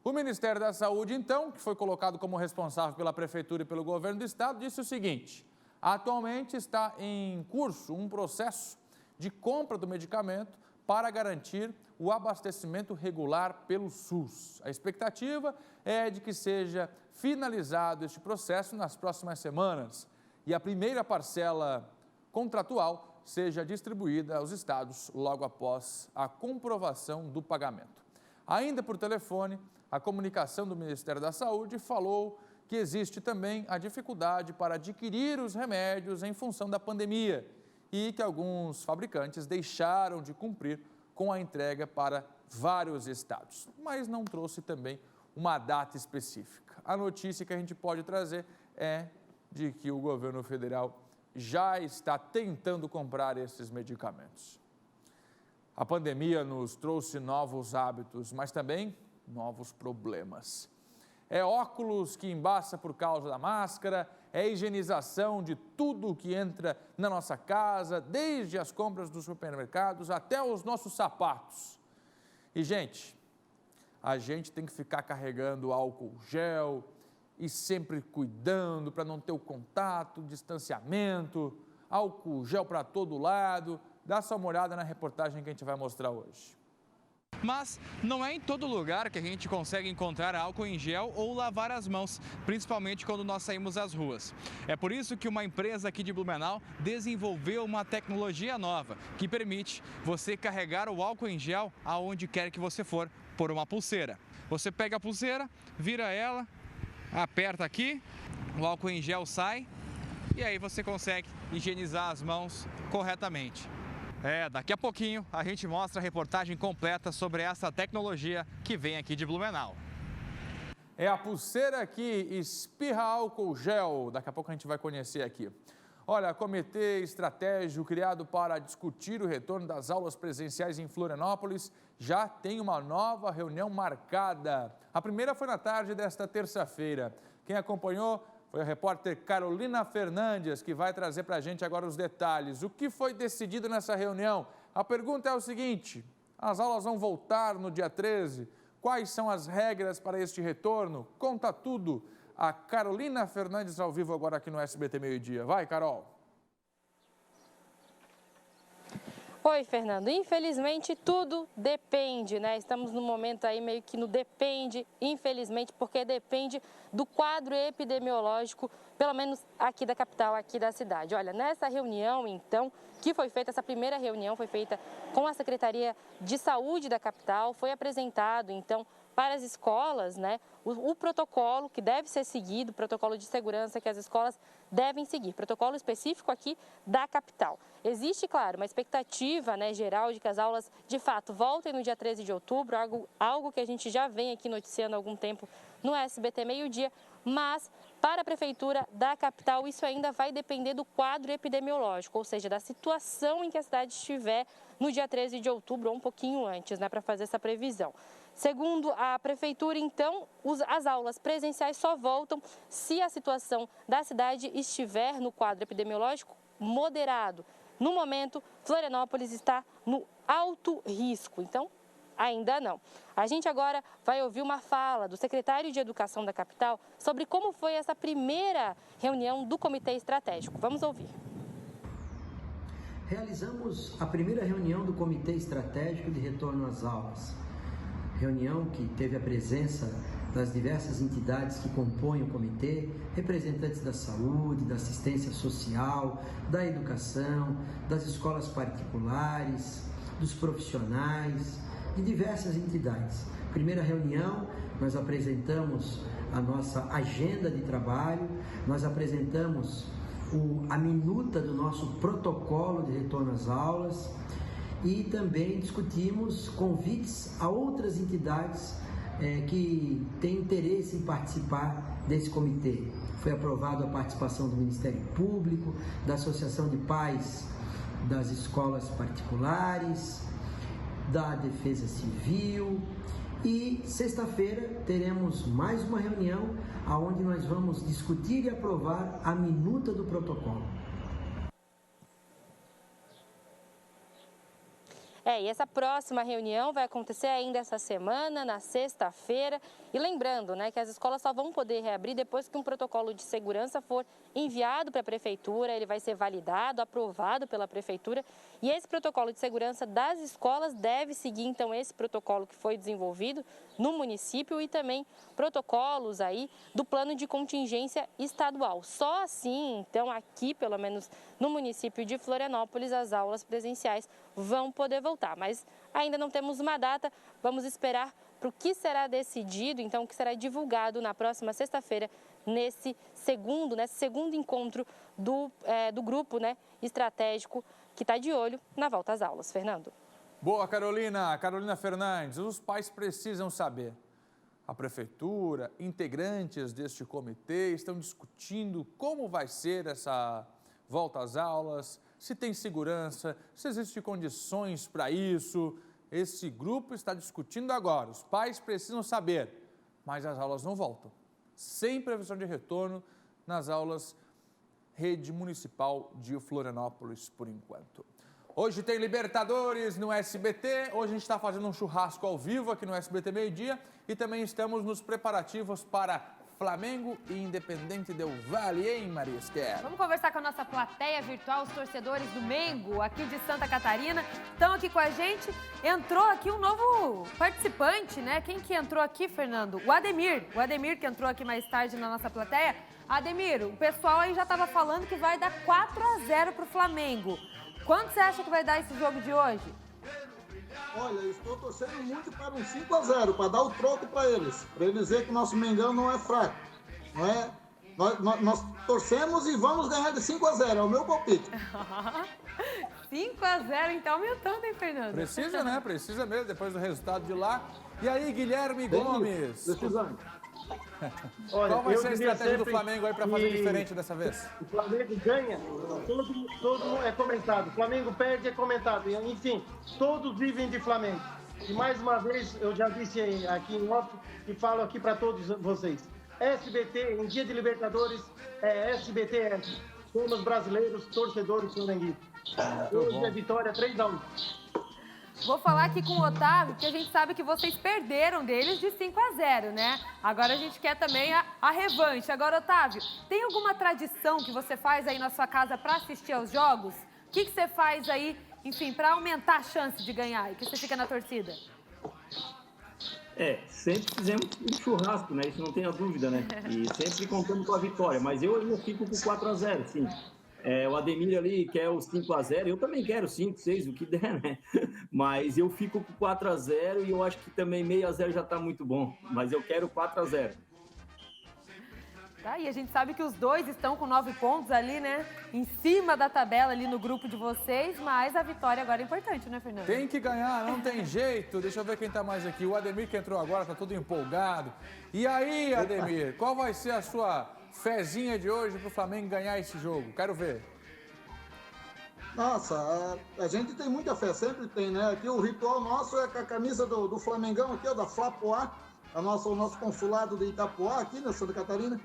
O Ministério da Saúde, então, que foi colocado como responsável pela Prefeitura e pelo governo do estado, disse o seguinte: atualmente está em curso um processo de compra do medicamento para garantir o abastecimento regular pelo SUS. A expectativa é de que seja finalizado este processo nas próximas semanas e a primeira parcela contratual seja distribuída aos estados logo após a comprovação do pagamento. Ainda por telefone, a comunicação do Ministério da Saúde falou que existe também a dificuldade para adquirir os remédios em função da pandemia e que alguns fabricantes deixaram de cumprir com a entrega para vários estados, mas não trouxe também uma data específica. A notícia que a gente pode trazer é de que o governo federal já está tentando comprar esses medicamentos. A pandemia nos trouxe novos hábitos, mas também novos problemas. É óculos que embaça por causa da máscara, é higienização de tudo que entra na nossa casa, desde as compras dos supermercados até os nossos sapatos. E, gente, a gente tem que ficar carregando álcool gel e sempre cuidando para não ter o contato, distanciamento, álcool gel para todo lado. Dá só uma olhada na reportagem que a gente vai mostrar hoje. Mas não é em todo lugar que a gente consegue encontrar álcool em gel ou lavar as mãos, principalmente quando nós saímos às ruas. É por isso que uma empresa aqui de Blumenau desenvolveu uma tecnologia nova que permite você carregar o álcool em gel aonde quer que você for por uma pulseira. Você pega a pulseira, vira ela, aperta aqui, o álcool em gel sai e aí você consegue higienizar as mãos corretamente. Daqui a pouquinho a gente mostra a reportagem completa sobre essa tecnologia que vem aqui de Blumenau. É a pulseira que espirra álcool gel. Daqui a pouco a gente vai conhecer aqui. Olha, comitê estratégico criado para discutir o retorno das aulas presenciais em Florianópolis já tem uma nova reunião marcada. A primeira foi na tarde desta terça-feira. Quem acompanhou foi a repórter Carolina Fernandes, que vai trazer para a gente agora os detalhes. O que foi decidido nessa reunião? A pergunta é o seguinte: as aulas vão voltar no dia 13? Quais são as regras para este retorno? Conta tudo. A Carolina Fernandes ao vivo agora aqui no SBT Meio Dia. Vai, Carol. Oi, Fernando. Infelizmente, tudo depende, né? Estamos num momento aí meio que no depende, infelizmente, porque depende do quadro epidemiológico, pelo menos aqui da capital, aqui da cidade. Olha, nessa reunião, então, que foi feita, essa primeira reunião foi feita com a Secretaria de Saúde da capital, foi apresentado, então, para as escolas, né, o protocolo que deve ser seguido, o protocolo de segurança que as escolas devem seguir, protocolo específico aqui da capital. Existe, claro, uma expectativa, né, geral de que as aulas, de fato, voltem no dia 13 de outubro, algo que a gente já vem aqui noticiando há algum tempo no SBT Meio Dia, mas para a Prefeitura da capital isso ainda vai depender do quadro epidemiológico, ou seja, da situação em que a cidade estiver no dia 13 de outubro ou um pouquinho antes, né, para fazer essa previsão. Segundo a Prefeitura, então, as aulas presenciais só voltam se a situação da cidade estiver no quadro epidemiológico moderado. No momento, Florianópolis está no alto risco, então ainda não. A gente agora vai ouvir uma fala do secretário de Educação da capital sobre como foi essa primeira reunião do Comitê Estratégico. Vamos ouvir. Realizamos a primeira reunião do Comitê Estratégico de Retorno às Aulas. Reunião que teve a presença das diversas entidades que compõem o comitê, representantes da saúde, da assistência social, da educação, das escolas particulares, dos profissionais, de diversas entidades. Primeira reunião, nós apresentamos a nossa agenda de trabalho, nós apresentamos a minuta do nosso protocolo de retorno às aulas e também discutimos convites a outras entidades que têm interesse em participar desse comitê. Foi aprovado a participação do Ministério Público, da Associação de Pais das Escolas Particulares, da Defesa Civil e sexta-feira teremos mais uma reunião onde nós vamos discutir e aprovar a minuta do protocolo. E essa próxima reunião vai acontecer ainda essa semana, na sexta-feira. E lembrando, né, que as escolas só vão poder reabrir depois que um protocolo de segurança for enviado para a prefeitura, ele vai ser validado, aprovado pela prefeitura. E esse protocolo de segurança das escolas deve seguir, então, esse protocolo que foi desenvolvido no município e também protocolos aí do plano de contingência estadual. Só assim, então, aqui, pelo menos no município de Florianópolis, as aulas presenciais vão poder voltar. Mas ainda não temos uma data, vamos esperar para o que será decidido, então, o que será divulgado na próxima sexta-feira, nesse segundo encontro do grupo, né, estratégico que está de olho na volta às aulas. Fernando. Boa, Carolina. Carolina Fernandes, os pais precisam saber. A prefeitura, integrantes deste comitê estão discutindo como vai ser essa volta às aulas, se tem segurança, se existem condições para isso. Esse grupo está discutindo agora. Os pais precisam saber, mas as aulas não voltam. Sem previsão de retorno nas aulas Rede Municipal de Florianópolis, por enquanto. Hoje tem Libertadores no SBT, hoje a gente está fazendo um churrasco ao vivo aqui no SBT Meio-Dia e também estamos nos preparativos para Flamengo e Independente Del Valle, hein, Maria Esther? Vamos conversar com a nossa plateia virtual, os torcedores do Mengo, aqui de Santa Catarina. Estão aqui com a gente. Entrou aqui um novo participante, né? Quem que entrou aqui, Fernando? O Ademir. O Ademir que entrou aqui mais tarde na nossa plateia. Ademir, o pessoal aí já estava falando que vai dar 4-0 para o Flamengo. Quanto você acha que vai dar esse jogo de hoje? Olha, eu estou torcendo muito para um 5-0, para dar o troco para eles ver que o nosso Mengão não é fraco, não é? Nós torcemos e vamos ganhar de 5-0, é o meu palpite. 5-0, então aumentando, hein, Fernando? Precisa, né? Precisa mesmo, depois do resultado de lá. E aí, Guilherme Gomes? Precisando. Olha, qual vai ser a estratégia do Flamengo aí para fazer diferente dessa vez? O Flamengo ganha, todo é comentado. O Flamengo perde, é comentado. Enfim, todos vivem de Flamengo. E mais uma vez, eu já disse aqui em off e falo aqui para todos vocês. SBT, em dia de Libertadores, é SBT. Somos brasileiros, torcedores flamenguistas. Hoje é vitória 3-1. Vou falar aqui com o Otávio, porque a gente sabe que vocês perderam deles de 5-0, né? Agora a gente quer também a revanche. Agora, Otávio, tem alguma tradição que você faz aí na sua casa para assistir aos jogos? O que você faz aí, enfim, para aumentar a chance de ganhar e que você fica na torcida? Sempre fizemos um churrasco, né? Isso não tenha dúvida, né? E sempre contamos com a vitória, mas eu ainda fico com 4-0, sim. O Ademir ali quer os 5-0, eu também quero 5, 6, o que der, né? Mas eu fico com 4-0 e eu acho que também 6-0 já tá muito bom. Mas eu quero 4-0. Tá, e a gente sabe que os dois estão com 9 pontos ali, né? Em cima da tabela ali no grupo de vocês, mas a vitória agora é importante, né, Fernando? Tem que ganhar, não tem jeito. Deixa eu ver quem tá mais aqui. O Ademir que entrou agora, tá todo empolgado. E aí, Ademir, qual vai ser a sua fezinha de hoje pro Flamengo ganhar esse jogo? Quero ver. Nossa, a gente tem muita fé, sempre tem, né? Aqui o ritual nosso é com a camisa do Flamengão aqui, ó, da Flapoá, o nosso consulado de Itapoá aqui na Santa Catarina.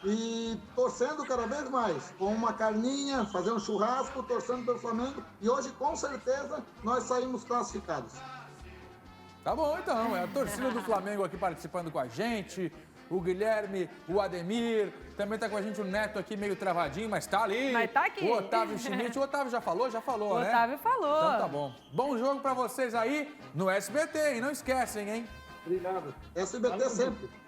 e torcendo cada vez mais, com uma carninha, fazer um churrasco, torcendo pelo Flamengo, e hoje, com certeza, nós saímos classificados. Tá bom, então. É a torcida do Flamengo aqui participando com a gente. O Guilherme, o Ademir, também tá com a gente o Neto aqui meio travadinho, mas tá ali. Mas tá aqui. O Otávio Schmidt. O Otávio já falou, né? O Otávio falou. Então tá bom. Bom jogo pra vocês aí no SBT, hein? Não esquecem, hein? Obrigado. SBT sempre.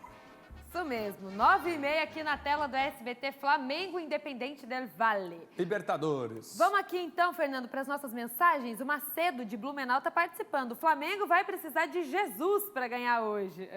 Isso mesmo, 9h30 aqui na tela do SBT, Flamengo Independente del Valle. Libertadores. Vamos aqui então, Fernando, para as nossas mensagens. O Macedo de Blumenau está participando. O Flamengo vai precisar de Jesus para ganhar hoje.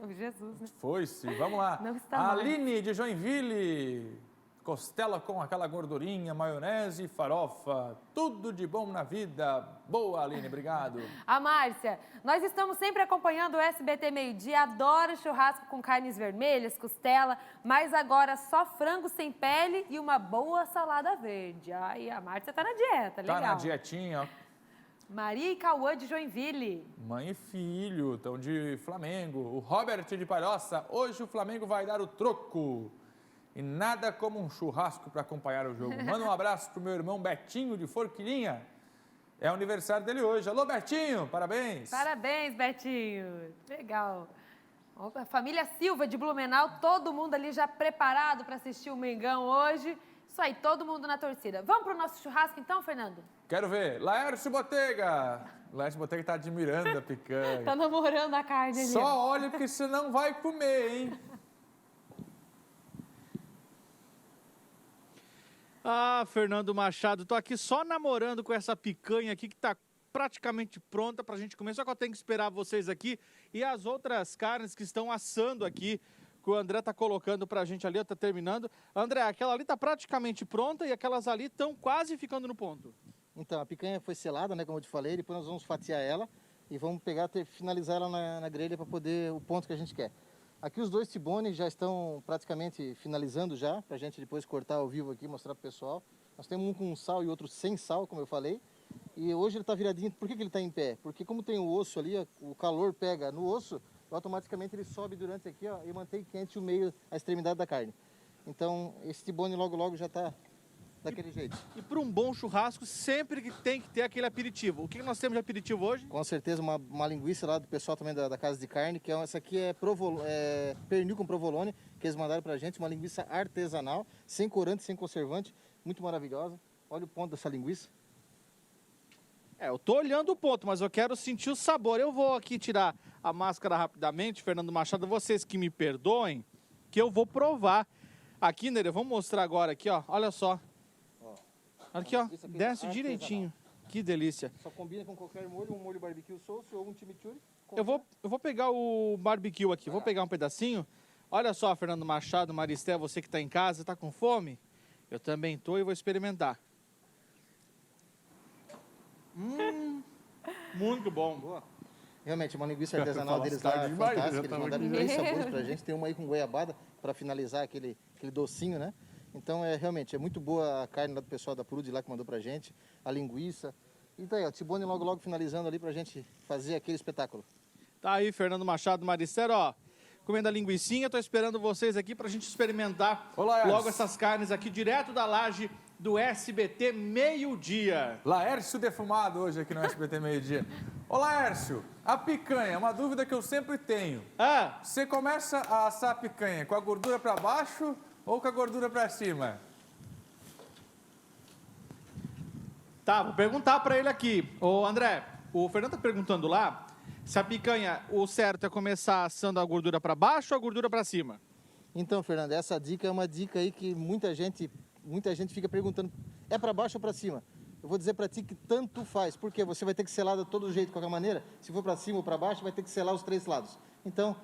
O Jesus, né? Foi-se, vamos lá. Não está mais. Aline de Joinville. Costela com aquela gordurinha, maionese e farofa. Tudo de bom na vida. Boa, Aline, obrigado. A Márcia, nós estamos sempre acompanhando o SBT Meio-Dia. Adoro churrasco com carnes vermelhas, costela, mas agora só frango sem pele e uma boa salada verde. Ai, a Márcia tá na dieta, legal. Tá na dietinha, ó. Maria e Cauã de Joinville. Mãe e filho, estão de Flamengo. O Robert de Palhoça, hoje o Flamengo vai dar o troco. E nada como um churrasco para acompanhar o jogo. Manda um abraço pro meu irmão Betinho de Forquilinha. É o aniversário dele hoje. Alô, Betinho, parabéns. Parabéns, Betinho. Legal. A família Silva de Blumenau, todo mundo ali já preparado para assistir o Mengão hoje. Isso aí, todo mundo na torcida. Vamos pro nosso churrasco então, Fernando? Quero ver. Laércio Botega. Laércio Botega tá admirando a picanha. Tá namorando a carne ali. Só olha porque você não vai comer, hein? Ah, Fernando Machado, tô aqui só namorando com essa picanha aqui que tá praticamente pronta pra gente comer, só que eu tenho que esperar vocês aqui e as outras carnes que estão assando aqui, que o André tá colocando pra gente ali, tá terminando. André, aquela ali tá praticamente pronta e aquelas ali estão quase ficando no ponto. Então, a picanha foi selada, né, como eu te falei, depois nós vamos fatiar ela e vamos pegar, finalizar ela na grelha para poder o ponto que a gente quer. Aqui os dois tibones já estão praticamente finalizando já, para a gente depois cortar ao vivo aqui, mostrar para o pessoal. Nós temos um com sal e outro sem sal, como eu falei. E hoje ele está viradinho. Por que ele está em pé? Porque como tem o osso ali, o calor pega no osso, automaticamente ele sobe durante aqui, ó, e mantém quente o meio, a extremidade da carne. Então esse tibone logo logo já está daquele jeito. E para um bom churrasco sempre que tem que ter aquele aperitivo. O que nós temos de aperitivo hoje? Com certeza uma linguiça lá do pessoal também da Casa de Carne, que essa aqui é pernil com provolone, que eles mandaram pra gente, uma linguiça artesanal, sem corante, sem conservante, muito maravilhosa. Olha o ponto dessa linguiça. Eu tô olhando o ponto, mas eu quero sentir o sabor. Eu vou aqui tirar a máscara rapidamente, Fernando Machado, vocês que me perdoem, que eu vou provar. Aqui, Nery, vamos mostrar agora aqui, ó, olha só. Aqui, ó, desce direitinho. Que delícia. Só combina com qualquer molho, um molho barbecue sauce ou um chimichurri. Eu vou pegar o barbecue aqui, vou pegar um pedacinho. Olha só, Fernando Machado, Maristé, você que está em casa, está com fome? Eu também tô e vou experimentar. Muito bom. Boa. Realmente, uma linguiça artesanal deles lá, fantástica. Eles mandaram 3 sabores pra gente. Tem uma aí com goiabada para finalizar aquele docinho, né? Então, realmente, é muito boa a carne lá do pessoal da Prude lá que mandou pra gente, a linguiça. E tá aí, ó, tibone logo logo finalizando ali pra gente fazer aquele espetáculo. Tá aí, Fernando Machado, Maricero, ó, comendo a linguicinha, tô esperando vocês aqui pra gente experimentar logo essas carnes aqui, direto da laje do SBT Meio-Dia. Laércio defumado hoje aqui no SBT Meio-Dia. Ô, Laércio, a picanha, uma dúvida que eu sempre tenho. Você começa a assar a picanha com a gordura pra baixo ou com a gordura pra cima? Tá, vou perguntar pra ele aqui. Ô, André, o Fernando tá perguntando lá se a picanha, o certo é começar assando a gordura pra baixo ou a gordura pra cima? Então, Fernando, essa dica é uma dica aí que muita gente fica perguntando, é pra baixo ou pra cima? Eu vou dizer pra ti que tanto faz, porque você vai ter que selar de todo jeito, de qualquer maneira. Se for pra cima ou pra baixo, vai ter que selar os 3 lados. Então,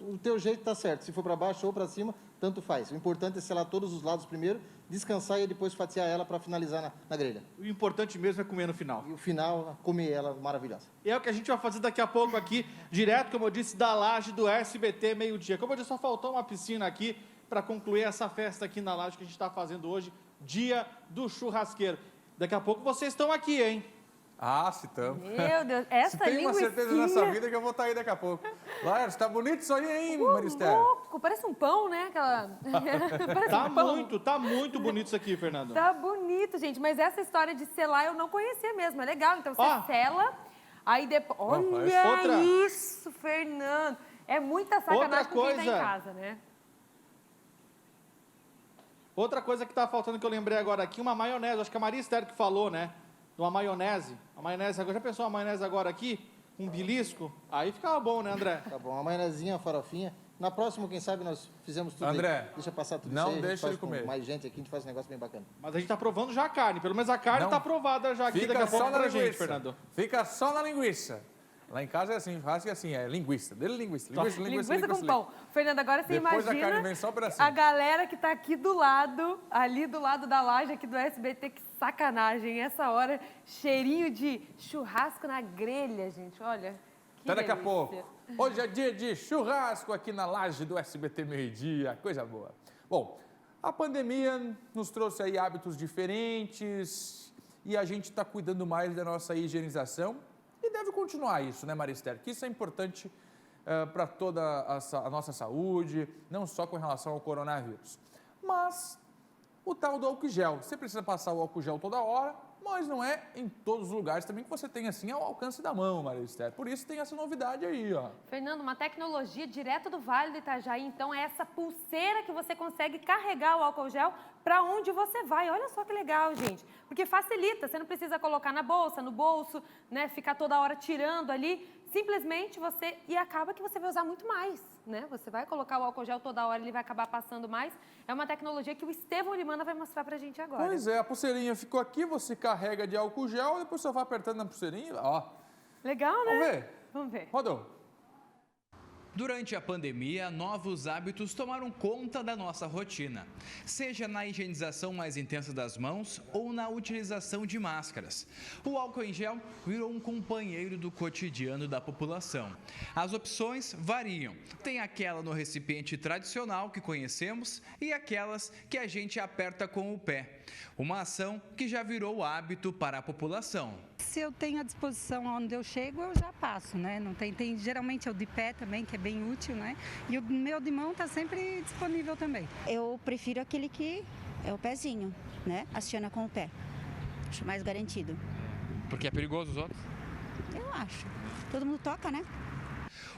o teu jeito tá certo. Se for para baixo ou para cima, tanto faz. O importante é selar todos os lados primeiro, descansar e depois fatiar ela para finalizar na grelha. O importante mesmo é comer no final. E o final, comer ela maravilhosa. E é o que a gente vai fazer daqui a pouco aqui, direto, como eu disse, da laje do SBT Meio-Dia. Como eu disse, só faltou uma piscina aqui para concluir essa festa aqui na laje que a gente está fazendo hoje, Dia do Churrasqueiro. Daqui a pouco vocês estão aqui, hein? Ah, se estamos. Meu Deus, essa tem uma certeza nessa vida que eu vou estar aí daqui a pouco. Laércio, tá bonito isso aí, hein, Maristério? Louco, parece um pão, né? Tá muito bonito isso aqui, Fernando. Tá bonito, gente. Mas essa história de selar eu não conhecia mesmo. É legal. Então você sela, aí depois... Olha isso, Fernando. É muita sacanagem com quem tá em casa, né? Outra coisa que tá faltando que eu lembrei agora aqui, uma maionese. Acho que a Maria Esther que falou, né? Uma maionese. A maionese, já pensou uma maionese agora aqui? Um belisco? Aí ficava bom, né, André? Tá bom, uma maionezinha, uma farofinha. Na próxima, quem sabe, nós fizemos tudo André, aí. Deixa passar tudo não isso aí, deixa ele comer. Mais gente aqui, a gente faz um negócio bem bacana. Mas a gente tá provando já a carne. Pelo menos a carne tá aprovada já aqui. Fica Daqui a pouco só na pra linguiça, gente, Fernando. Fica só na linguiça. Lá em casa é assim, churrasco é assim, é linguiça. Dele linguiça. Linguiça com pão. Fernando, agora você Depois imagina a carne vem só um pedacinho. a galera que tá aqui do lado, ali do lado da laje aqui do SBT, que sacanagem. Essa hora, cheirinho de churrasco na grelha, gente. Olha, que Até daqui a delícia. pouco. Hoje é dia de churrasco aqui na laje do SBT Meio-Dia. Coisa boa. Bom, a pandemia nos trouxe aí hábitos diferentes e a gente está cuidando mais da nossa higienização. E deve continuar isso, né, Maristério? Que isso é importante para toda a nossa saúde, não só com relação ao coronavírus. Mas o tal do álcool gel. Você precisa passar o álcool gel toda hora, mas não é em todos os lugares também que você tem assim ao alcance da mão, Maristério. Por isso tem essa novidade aí, ó. Fernando, uma tecnologia direto do Vale do Itajaí, então é essa pulseira que você consegue carregar o álcool gel para onde você vai. Olha só que legal, gente. Porque facilita, você não precisa colocar na bolsa, no bolso, né, ficar toda hora tirando ali. Simplesmente você... E acaba que você vai usar muito mais, né? Você vai colocar o álcool gel toda hora, ele vai acabar passando mais. É uma tecnologia que o Estevão Limana vai mostrar pra gente agora. Pois é, a pulseirinha ficou aqui, você carrega de álcool gel, depois você vai apertando na pulseirinha, ó. Legal, né? Vamos ver? Vamos ver. Rodou. Durante a pandemia, novos hábitos tomaram conta da nossa rotina, seja na higienização mais intensa das mãos ou na utilização de máscaras. O álcool em gel virou um companheiro do cotidiano da população. As opções variam. Tem aquela no recipiente tradicional que conhecemos e aquelas que a gente aperta com o pé. Uma ação que já virou hábito para a população. Se eu tenho à disposição onde eu chego, eu já passo, né? Não tem geralmente é o de pé também, que é bem útil, né? E o meu de mão está sempre disponível também. Eu prefiro aquele que é o pezinho, né? Aciona com o pé. Acho mais garantido. Porque é perigoso os outros? Eu acho. Todo mundo toca, né?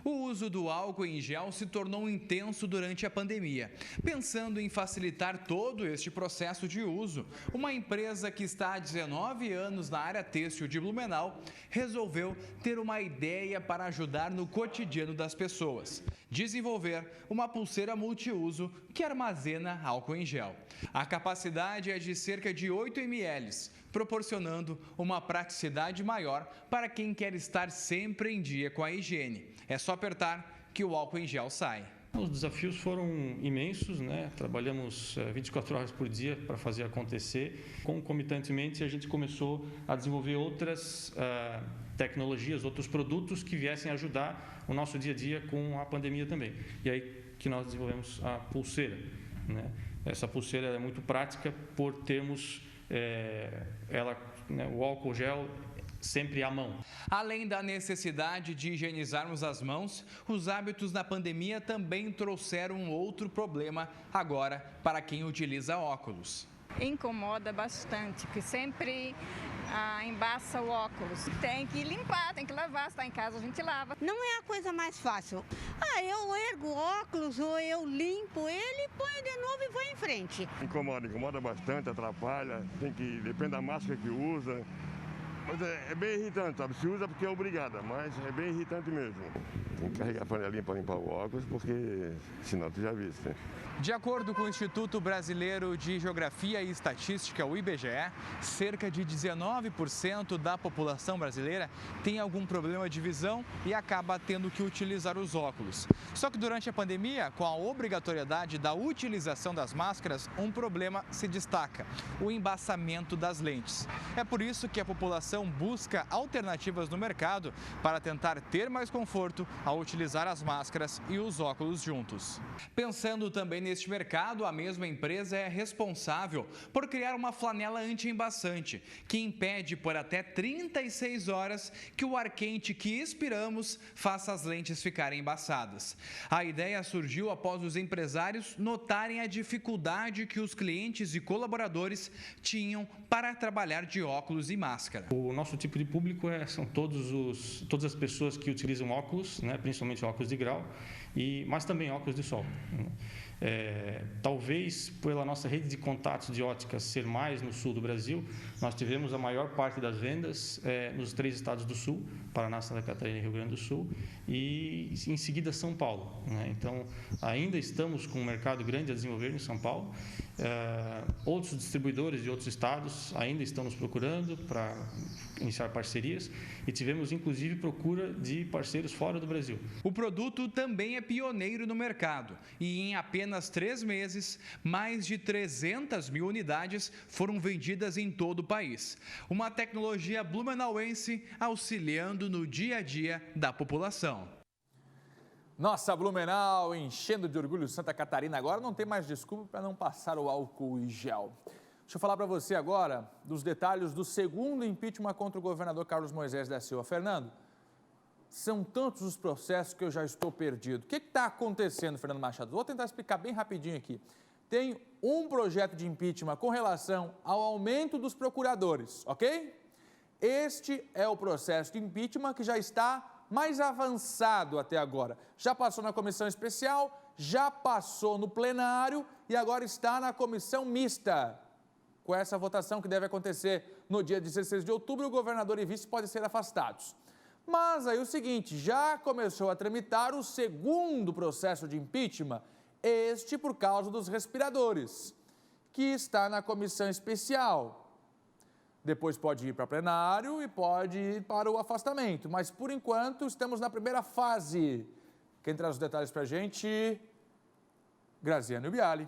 O uso do álcool em gel se tornou intenso durante a pandemia. Pensando em facilitar todo este processo de uso, uma empresa que está há 19 anos na área têxtil de Blumenau resolveu ter uma ideia para ajudar no cotidiano das pessoas. Desenvolver uma pulseira multiuso que armazena álcool em gel. A capacidade é de cerca de 8 ml, proporcionando uma praticidade maior para quem quer estar sempre em dia com a higiene. É só apertar que o álcool em gel sai. Os desafios foram imensos, né? Trabalhamos 24 horas por dia para fazer acontecer. Concomitantemente, a gente começou a desenvolver outras tecnologias, outros produtos que viessem ajudar o nosso dia a dia com a pandemia também. E aí que nós desenvolvemos a pulseira, né? Essa pulseira é muito prática por termos o álcool gel sempre à mão. Além da necessidade de higienizarmos as mãos, os hábitos na pandemia também trouxeram um outro problema agora para quem utiliza óculos. Incomoda bastante, porque sempre embaça o óculos. Tem que limpar, tem que lavar, se está em casa a gente lava. Não é a coisa mais fácil. Eu ergo o óculos ou eu limpo ele, ponho de novo e vou em frente. Incomoda bastante, atrapalha, depende da máscara que usa. Mas é bem irritante, sabe? Se usa porque é obrigada, mas é bem irritante mesmo. Tem que carregar a panelinha para limpar o óculos, porque senão tu já viste. De acordo com o Instituto Brasileiro de Geografia e Estatística, o IBGE, cerca de 19% da população brasileira tem algum problema de visão e acaba tendo que utilizar os óculos. Só que durante a pandemia, com a obrigatoriedade da utilização das máscaras, um problema se destaca: o embaçamento das lentes. É por isso que a população população busca alternativas no mercado para tentar ter mais conforto ao utilizar as máscaras e os óculos juntos. Pensando também neste mercado, a mesma empresa é responsável por criar uma flanela anti-embaçante, que impede por até 36 horas que o ar quente que expiramos faça as lentes ficarem embaçadas. A ideia surgiu após os empresários notarem a dificuldade que os clientes e colaboradores tinham para trabalhar de óculos e máscara. O nosso tipo de público são todas as pessoas que utilizam óculos, né, principalmente óculos de grau, mas também óculos de sol. Talvez pela nossa rede de contatos de óticas ser mais no sul do Brasil, nós tivemos a maior parte das vendas nos 3 estados do sul, Paraná, Santa Catarina e Rio Grande do Sul, e em seguida São Paulo, né? Então, ainda estamos com um mercado grande a desenvolver em São Paulo. Outros distribuidores de outros estados ainda estão nos procurando para iniciar parcerias e tivemos inclusive procura de parceiros fora do Brasil. O produto também é pioneiro no mercado e em apenas 3 meses, mais de 300 mil unidades foram vendidas em todo o país. Uma tecnologia blumenauense auxiliando no dia a dia da população. Nossa, Blumenau enchendo de orgulho Santa Catarina. Agora não tem mais desculpa para não passar o álcool em gel. Deixa eu falar para você agora dos detalhes do segundo impeachment contra o governador Carlos Moisés da Silva. Fernando, são tantos os processos que eu já estou perdido. O que está acontecendo, Fernando Machado? Vou tentar explicar bem rapidinho aqui. Tem um projeto de impeachment com relação ao aumento dos procuradores, ok? Este é o processo de impeachment que já está mais avançado até agora. Já passou na comissão especial, já passou no plenário e agora está na comissão mista. Com essa votação que deve acontecer no dia 16 de outubro, o governador e vice podem ser afastados. Mas aí o seguinte, já começou a tramitar o segundo processo de impeachment, este por causa dos respiradores, que está na comissão especial. Depois pode ir para plenário e pode ir para o afastamento. Mas, por enquanto, estamos na primeira fase. Quem traz os detalhes para a gente? Graziano Biali.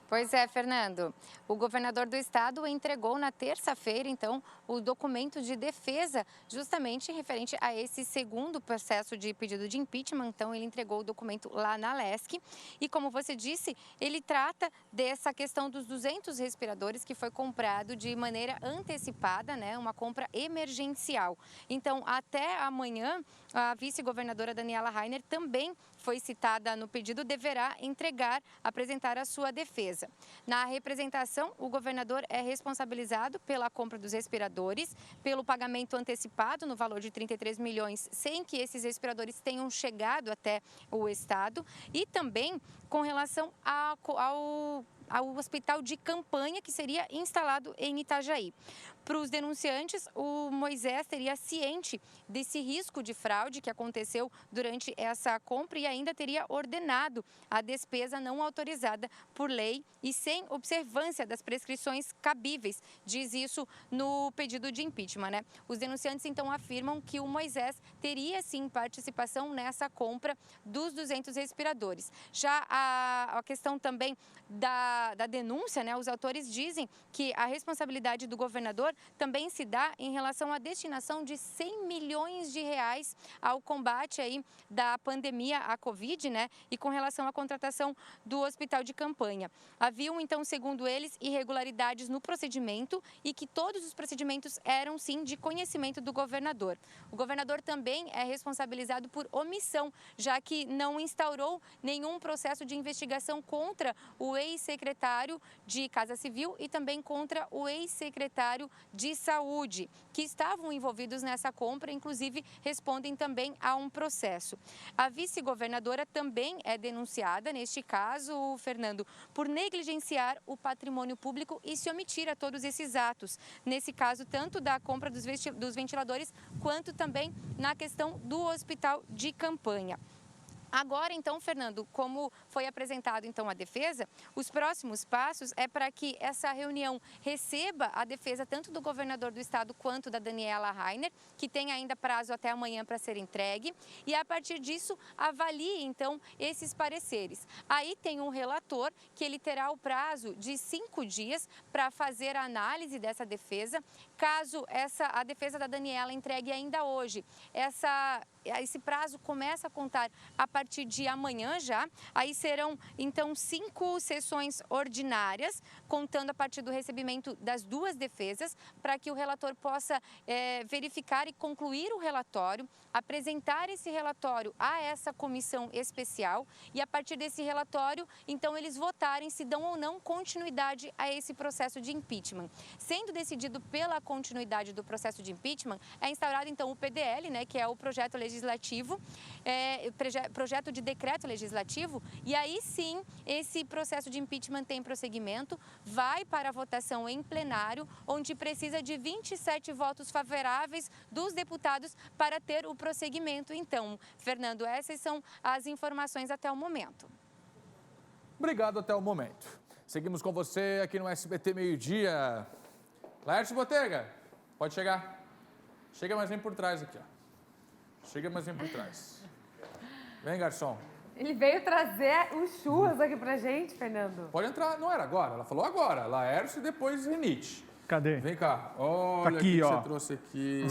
Pois é, Fernando. O governador do estado entregou na terça-feira, então, o documento de defesa, justamente referente a esse segundo processo de pedido de impeachment. Então, ele entregou o documento lá na Lesc. E, como você disse, ele trata dessa questão dos 200 respiradores que foi comprado de maneira antecipada, né? Uma compra emergencial. Então, até amanhã, a vice-governadora Daniela Rainer também foi citada no pedido, deverá apresentar a sua defesa. Na representação, o governador é responsabilizado pela compra dos respiradores, pelo pagamento antecipado no valor de 33 milhões, sem que esses respiradores tenham chegado até o estado, e também com relação ao hospital de campanha que seria instalado em Itajaí. Para os denunciantes, o Moisés teria ciente desse risco de fraude que aconteceu durante essa compra e ainda teria ordenado a despesa não autorizada por lei e sem observância das prescrições cabíveis, diz isso no pedido de impeachment, né? Os denunciantes, então, afirmam que o Moisés teria, sim, participação nessa compra dos 200 respiradores. Já a questão também da denúncia, né? Os autores dizem que a responsabilidade do governador também se dá em relação à destinação de 100 milhões de reais ao combate aí da pandemia, à Covid, né? E com relação à contratação do hospital de campanha. Haviam, então, segundo eles, irregularidades no procedimento e que todos os procedimentos eram, sim, de conhecimento do governador. O governador também é responsabilizado por omissão, já que não instaurou nenhum processo de investigação contra o ex-secretário de Casa Civil e também contra o ex-secretário de Saúde, que estavam envolvidos nessa compra, inclusive respondem também a um processo. A vice-governadora também é denunciada, neste caso, Fernando, por negligenciar o patrimônio público e se omitir a todos esses atos. Nesse caso, tanto da compra dos ventiladores, quanto também na questão do hospital de campanha. Agora, então, Fernando, como foi apresentado, então, a defesa, os próximos passos é para que essa reunião receba a defesa tanto do governador do estado quanto da Daniela Rainer, que tem ainda prazo até amanhã para ser entregue, e a partir disso avalie, então, esses pareceres. Aí tem um relator que ele terá o prazo de 5 dias para fazer a análise dessa defesa. Caso a defesa da Daniela entregue ainda hoje, esse prazo começa a contar a partir de amanhã já. Aí serão, então, 5 sessões ordinárias, contando a partir do recebimento das 2 defesas, para que o relator possa verificar e concluir o relatório, apresentar esse relatório a essa comissão especial e, a partir desse relatório, então, eles votarem se dão ou não continuidade a esse processo de impeachment. Sendo decidido pela continuidade do processo de impeachment, é instaurado, então, o PDL, né, que é o projeto legislativo, projeto de decreto legislativo, e aí sim esse processo de impeachment tem prosseguimento, vai para a votação em plenário, onde precisa de 27 votos favoráveis dos deputados para ter o prosseguimento. Então, Fernando, essas são as informações até o momento. Obrigado até o momento. Seguimos com você aqui no SBT Meio-Dia. Laércio Botega, pode chegar. Chega mais bem por trás aqui, ó. Chega mais bem por trás. Vem, garçom. Ele veio trazer os churras aqui pra gente, Fernando. Pode entrar, não era agora, ela falou agora. Laércio e depois Rinite. Cadê? Vem cá, olha tá aqui, o que ó. você trouxe aqui.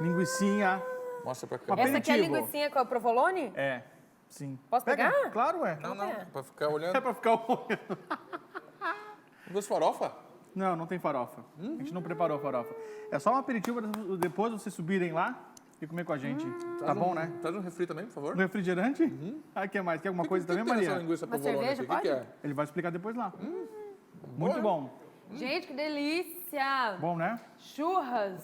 Linguicinha. Mostra pra cá. Essa aqui é a linguicinha com a provolone? É, sim. Posso pegar? Claro, é. Não, pra ficar olhando. É pra ficar olhando. Duas farofa? Não tem farofa. A gente não preparou farofa. É só um aperitivo para depois vocês subirem lá e comer com a gente. Tá bom, né? Traz um refri também, por favor. Um refrigerante? Ah, quer mais? Quer alguma coisa também, Maria? Essa linguiça Uma provolone cerveja, aqui? O que pode? é? Ele vai explicar depois lá. Muito bom. Gente, que delícia! Bom, né? Churras.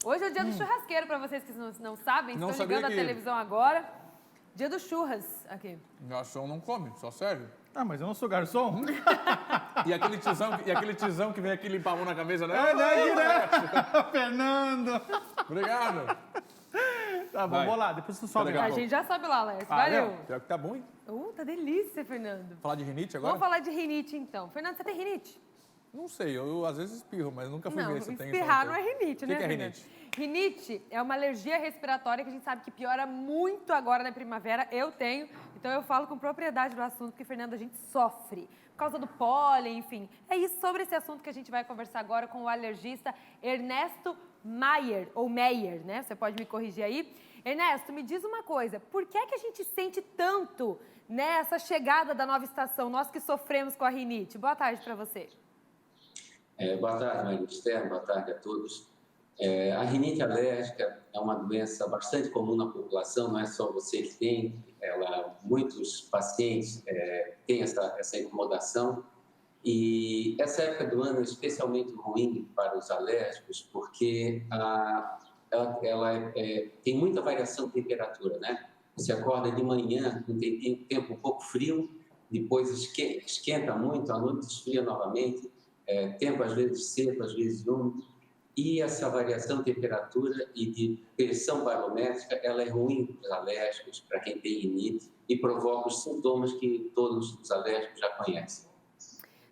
Hoje é o dia do churrasqueiro, para vocês que não sabem, Não estão sabia ligando a que- televisão agora. Dia do churras aqui. Garçom não come, só serve. Ah, mas eu não sou garçom. E aquele tizão que vem aqui limpar a mão na cabeça, né? Fernando! Obrigado. Tá bom, Vai. vou lá, depois você sobe. A gente já sabe lá, Léo. Valeu. Pior que tá bom, hein? Tá delícia, Fernando. Falar de rinite agora? Vamos falar de rinite, então. Fernando, você tem rinite? Não sei, eu às vezes espirro, mas nunca fui ver se tem. espirrar não é rinite, né, O que é Fernando? rinite? Rinite é uma alergia respiratória que a gente sabe que piora muito agora na primavera. Eu tenho, então eu falo com propriedade do assunto, porque, Fernando, a gente sofre por causa do pólen, enfim. É isso, sobre esse assunto que a gente vai conversar agora com o alergista Ernesto Mayer, ou Meyer, né? Você pode me corrigir aí. Ernesto, me diz uma coisa, por que é que a gente sente tanto, né, essa chegada da nova estação, nós que sofremos com a rinite? Boa tarde para você. Boa tarde, Maria Esther, boa tarde a todos. A rinite alérgica é uma doença bastante comum na população, não é só você que tem, muitos pacientes têm essa incomodação. E essa época do ano é especialmente ruim para os alérgicos, porque ela tem muita variação de temperatura, né? Você acorda de manhã, tem tempo um pouco frio, depois esquenta muito, à noite esfria novamente, tempo às vezes seco, às vezes úmido, e essa variação de temperatura e de pressão barométrica, ela é ruim para os alérgicos, para quem tem rinite, e provoca os sintomas que todos os alérgicos já conhecem.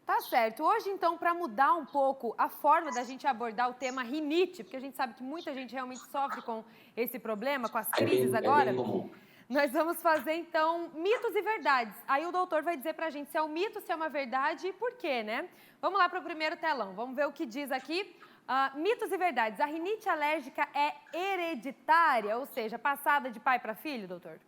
Tá certo. Hoje, então, para mudar um pouco a forma da gente abordar o tema rinite, porque a gente sabe que muita gente realmente sofre com esse problema, com as crises agora. É bem comum. Nós vamos fazer, então, mitos e verdades. Aí o doutor vai dizer pra gente se é um mito, se é uma verdade e por quê, né? Vamos lá para o primeiro telão. Vamos ver o que diz aqui. Mitos e verdades. A rinite alérgica é hereditária, ou seja, passada de pai para filho, doutor?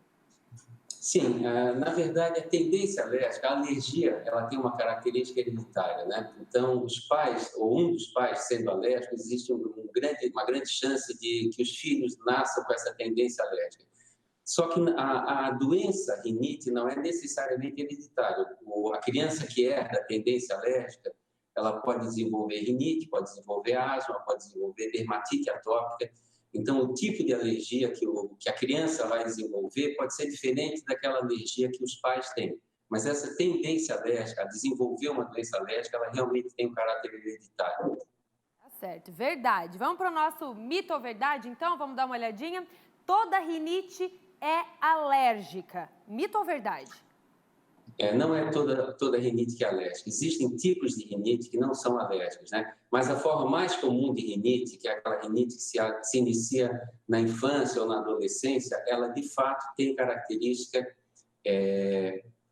Sim, na verdade, a tendência alérgica, a alergia, ela tem uma característica hereditária, né? Então, os pais, ou um dos pais sendo alérgico, existe uma grande chance de que os filhos nasçam com essa tendência alérgica. Só que a doença rinite não é necessariamente hereditária. A criança que herda a tendência alérgica, ela pode desenvolver rinite, pode desenvolver asma, pode desenvolver dermatite atópica. Então, o tipo de alergia que a criança vai desenvolver pode ser diferente daquela alergia que os pais têm. Mas essa tendência alérgica a desenvolver uma doença alérgica, ela realmente tem um caráter hereditário. Tá certo, verdade. Vamos para o nosso mito ou verdade, então? Vamos dar uma olhadinha. Toda rinite é alérgica. Mito ou verdade? Não é toda rinite que é alérgica. Existem tipos de rinite que não são alérgicos, né? Mas a forma mais comum de rinite, que é aquela rinite que se inicia na infância ou na adolescência, ela de fato tem característica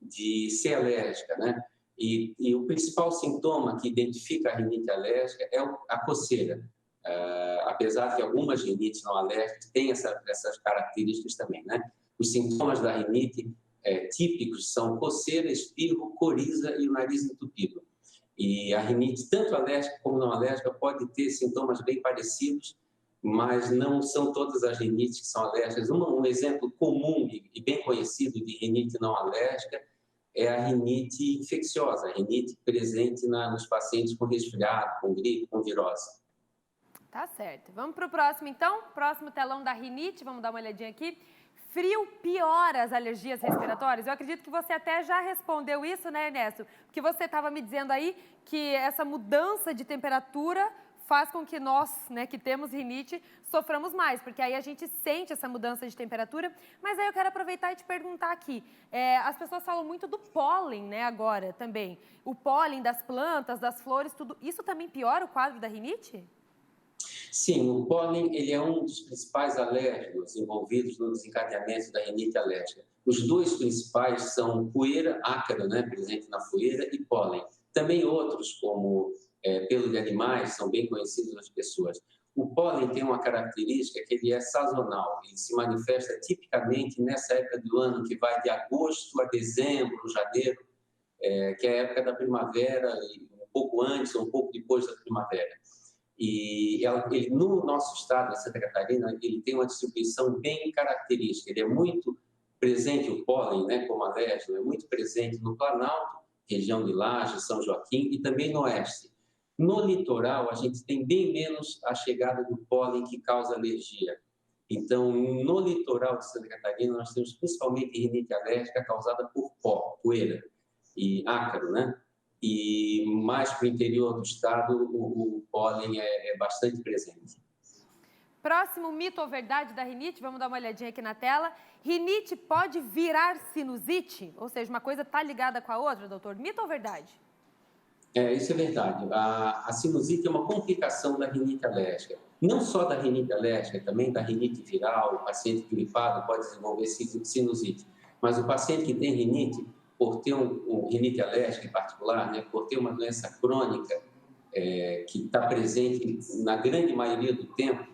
de ser alérgica, né? E o principal sintoma que identifica a rinite alérgica é a coceira. Apesar que algumas rinites não alérgicas têm essas características também, né? Os sintomas da rinite típicos são coceira, espirro, coriza e o nariz entupido. E a rinite, tanto alérgica como não alérgica, pode ter sintomas bem parecidos, mas não são todas as rinites que são alérgicas. Um exemplo comum e bem conhecido de rinite não alérgica é a rinite infecciosa, a rinite presente nos pacientes com resfriado, com gripe, com virose. Tá certo. Vamos para o próximo, então. Próximo telão da rinite, vamos dar uma olhadinha aqui. Frio piora as alergias respiratórias? Eu acredito que você até já respondeu isso, né, Ernesto? Porque você estava me dizendo aí que essa mudança de temperatura faz com que nós, né, que temos rinite, soframos mais, porque aí a gente sente essa mudança de temperatura. Mas aí eu quero aproveitar e te perguntar aqui, as pessoas falam muito do pólen, né, agora também. O pólen das plantas, das flores, tudo isso também piora o quadro da rinite? Sim, o pólen ele é um dos principais alérgenos envolvidos no desencadeamento da rinite alérgica. Os dois principais são poeira, ácaro, né, presente na poeira, e pólen. Também outros, como pelo de animais, são bem conhecidos das pessoas. O pólen tem uma característica que ele é sazonal, ele se manifesta tipicamente nessa época do ano, que vai de agosto a dezembro, janeiro, que é a época da primavera, e um pouco antes ou um pouco depois da primavera. E ele, no nosso estado, na Santa Catarina, ele tem uma distribuição bem característica. Ele é muito presente, o pólen, né, como alérgeno, é muito presente no Planalto, região de Lages, São Joaquim e também no Oeste. No litoral, a gente tem bem menos a chegada do pólen que causa alergia. Então, no litoral de Santa Catarina, nós temos principalmente rinite alérgica causada por poeira e ácaro, né? E mais para o interior do estado, o pólen é bastante presente. Próximo mito ou verdade da rinite, vamos dar uma olhadinha aqui na tela. Rinite pode virar sinusite? Ou seja, uma coisa está ligada com a outra, doutor? Mito ou verdade? Isso é verdade. A sinusite é uma complicação da rinite alérgica. Não só da rinite alérgica, também da rinite viral, o paciente gripado pode desenvolver sinusite. Mas o paciente que tem rinite, por ter um rinite alérgica em particular, né, por ter uma doença crônica que está presente na grande maioria do tempo,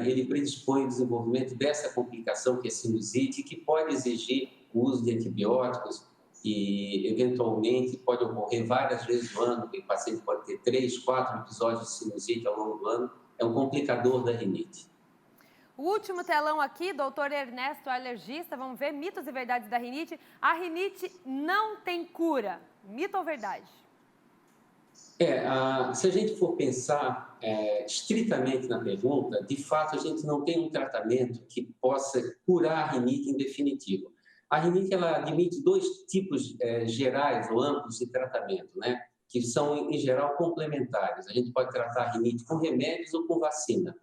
ele predispõe ao desenvolvimento dessa complicação que é sinusite, que pode exigir o uso de antibióticos e, eventualmente, pode ocorrer várias vezes no ano, o paciente pode ter 3, 4 episódios de sinusite ao longo do ano, é um complicador da rinite. O último telão aqui, doutor Ernesto, alergista, vamos ver mitos e verdades da rinite. A rinite não tem cura, mito ou verdade? Se a gente for pensar estritamente na pergunta, de fato a gente não tem um tratamento que possa curar a rinite em definitivo. A rinite ela admite dois tipos gerais ou amplos de tratamento, né? Que são em geral complementares. A gente pode tratar a rinite com remédios ou com vacina.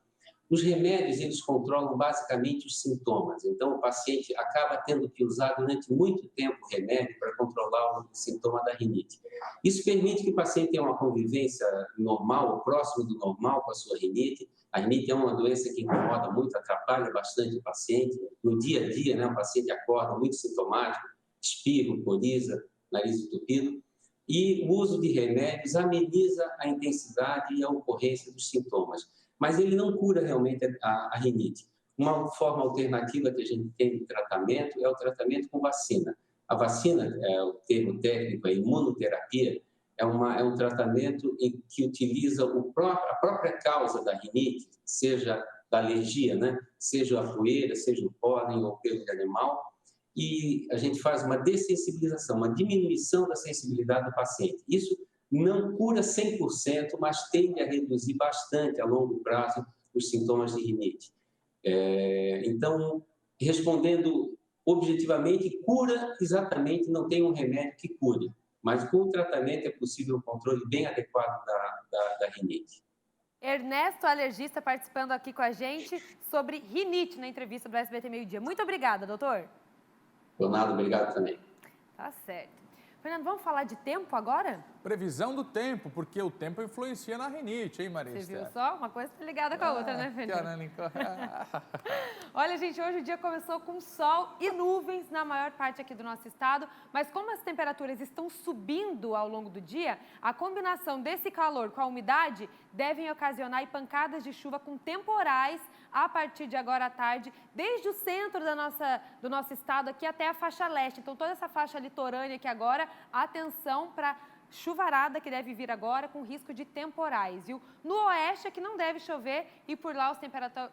Os remédios, eles controlam basicamente os sintomas. Então, o paciente acaba tendo que usar durante muito tempo o remédio para controlar o sintoma da rinite. Isso permite que o paciente tenha uma convivência normal, ou próximo do normal com a sua rinite. A rinite é uma doença que incomoda muito, atrapalha bastante o paciente. No dia a dia, né, o paciente acorda muito sintomático, espirro, coriza, nariz entupido. E o uso de remédios ameniza a intensidade e a ocorrência dos sintomas. Mas ele não cura realmente a rinite. Uma forma alternativa que a gente tem de tratamento é o tratamento com vacina. A vacina, o termo técnico, a imunoterapia, é um tratamento que utiliza a própria causa da rinite, seja da alergia, né? Seja a poeira, seja o pólen ou o pelo de animal, e a gente faz uma dessensibilização, uma diminuição da sensibilidade do paciente. Isso não cura 100%, mas tende a reduzir bastante a longo prazo os sintomas de rinite. Então, respondendo objetivamente, cura exatamente, não tem um remédio que cure, mas com o tratamento é possível um controle bem adequado da rinite. Ernesto, alergista, participando aqui com a gente sobre rinite na entrevista do SBT Meio Dia. Muito obrigada, doutor. Por nada, obrigado também. Tá certo. Fernando, vamos falar de tempo agora? Previsão do tempo, porque o tempo influencia na rinite, hein, Maria Você viu Esther? só? Uma coisa ligada com a outra, né, Fernando? Olha, gente, hoje o dia começou com sol e nuvens na maior parte aqui do nosso estado, mas como as temperaturas estão subindo ao longo do dia, a combinação desse calor com a umidade devem ocasionar pancadas de chuva com temporais a partir de agora à tarde, desde o centro do nosso estado aqui até a faixa leste. Então, toda essa faixa litorânea aqui agora, atenção para chuvarada que deve vir agora com risco de temporais, viu? No oeste é que não deve chover e por lá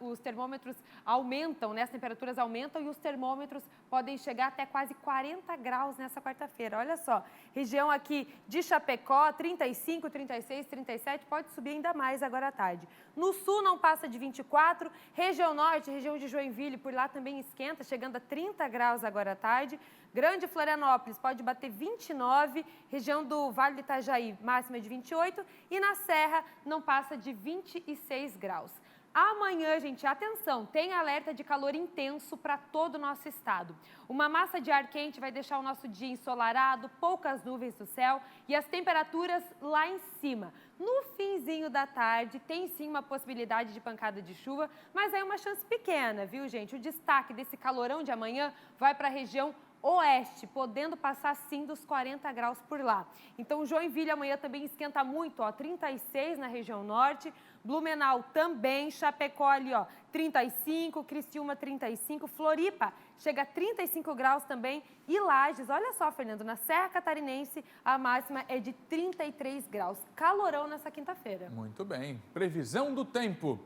os termômetros aumentam, né? As temperaturas aumentam e os termômetros podem chegar até quase 40 graus nessa quarta-feira. Olha só, região aqui de Chapecó, 35, 36, 37, pode subir ainda mais agora à tarde. No sul não passa de 24, região norte, região de Joinville, por lá também esquenta, chegando a 30 graus agora à tarde. Grande Florianópolis pode bater 29, região do Vale do Itajaí, máxima de 28 e na Serra não passa de 26 graus. Amanhã, gente, atenção, tem alerta de calor intenso para todo o nosso estado. Uma massa de ar quente vai deixar o nosso dia ensolarado, poucas nuvens no céu e as temperaturas lá em cima. No finzinho da tarde, tem sim uma possibilidade de pancada de chuva, mas é uma chance pequena, viu, gente? O destaque desse calorão de amanhã vai para a região oeste, podendo passar sim dos 40 graus por lá. Então, Joinville amanhã também esquenta muito, ó, 36 na região norte, Blumenau também, Chapecó ali, ó, 35, Criciúma 35, Floripa chega a 35 graus também e Lages, olha só, Fernando, na Serra Catarinense a máxima é de 33 graus. Calorão nessa quinta-feira. Muito bem. Previsão do tempo.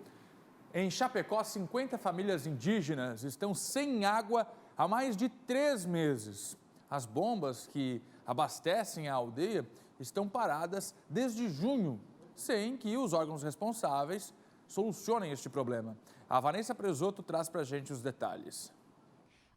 Em Chapecó, 50 famílias indígenas estão sem água há mais de 3 meses. As bombas que abastecem a aldeia estão paradas desde junho, sem que os órgãos responsáveis solucionem este problema. A Vanessa Presoto traz para a gente os detalhes.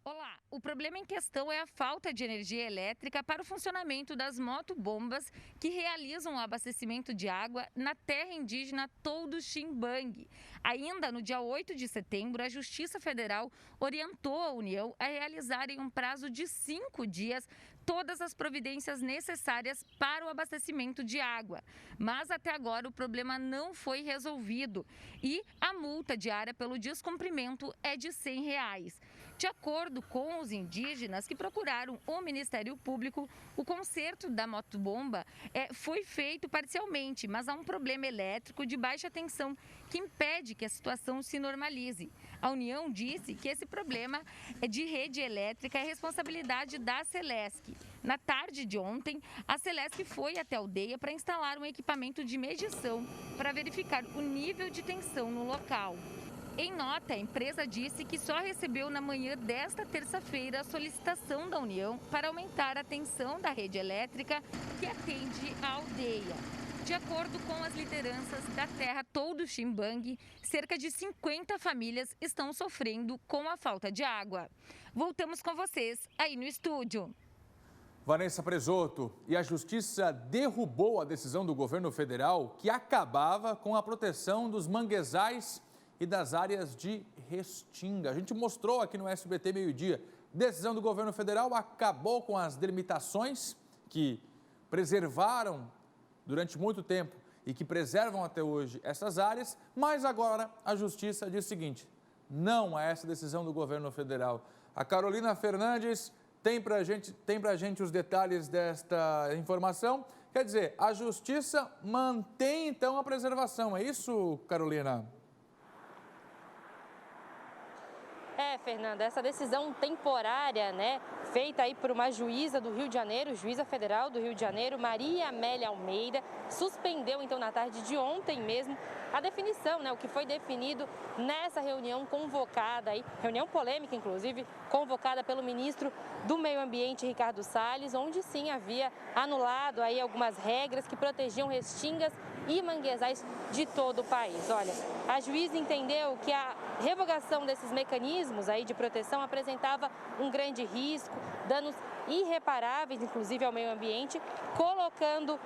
Olá, o problema em questão é a falta de energia elétrica para o funcionamento das motobombas que realizam o abastecimento de água na terra indígena Todo-Ximbangue. Ainda no dia 8 de setembro, a Justiça Federal orientou a União a realizar em um prazo de 5 dias todas as providências necessárias para o abastecimento de água. Mas até agora o problema não foi resolvido e a multa diária pelo descumprimento é de R$ 100. De acordo com os indígenas que procuraram o Ministério Público, o conserto da motobomba foi feito parcialmente, mas há um problema elétrico de baixa tensão que impede que a situação se normalize. A União disse que esse problema de rede elétrica é responsabilidade da Celesc. Na tarde de ontem, a Celesc foi até a aldeia para instalar um equipamento de medição para verificar o nível de tensão no local. Em nota, a empresa disse que só recebeu na manhã desta terça-feira a solicitação da União para aumentar a tensão da rede elétrica que atende a aldeia. De acordo com as lideranças da terra Todo-Ximbangue, cerca de 50 famílias estão sofrendo com a falta de água. Voltamos com vocês aí no estúdio. Vanessa Presoto, e a Justiça derrubou a decisão do governo federal que acabava com a proteção dos manguezais e das áreas de restinga. A gente mostrou aqui no SBT Meio Dia. Decisão do governo federal acabou com as delimitações que preservaram durante muito tempo e que preservam até hoje essas áreas, mas agora a Justiça diz o seguinte: não a essa decisão do governo federal. A Carolina Fernandes tem pra gente os detalhes desta informação. Quer dizer, a Justiça mantém então a preservação, é isso, Carolina? Fernanda, essa decisão temporária, feita aí por uma juíza do Rio de Janeiro, juíza federal do Rio de Janeiro, Maria Amélia Almeida, suspendeu então na tarde de ontem mesmo a definição, o que foi definido nessa reunião convocada aí, reunião polêmica inclusive, convocada pelo ministro do Meio Ambiente, Ricardo Salles, onde sim havia anulado aí algumas regras que protegiam restingas e manguezais de todo o país. Olha, a juíza entendeu que a revogação desses mecanismos aí de proteção apresentava um grande risco, danos irreparáveis, inclusive ao meio ambiente, colocando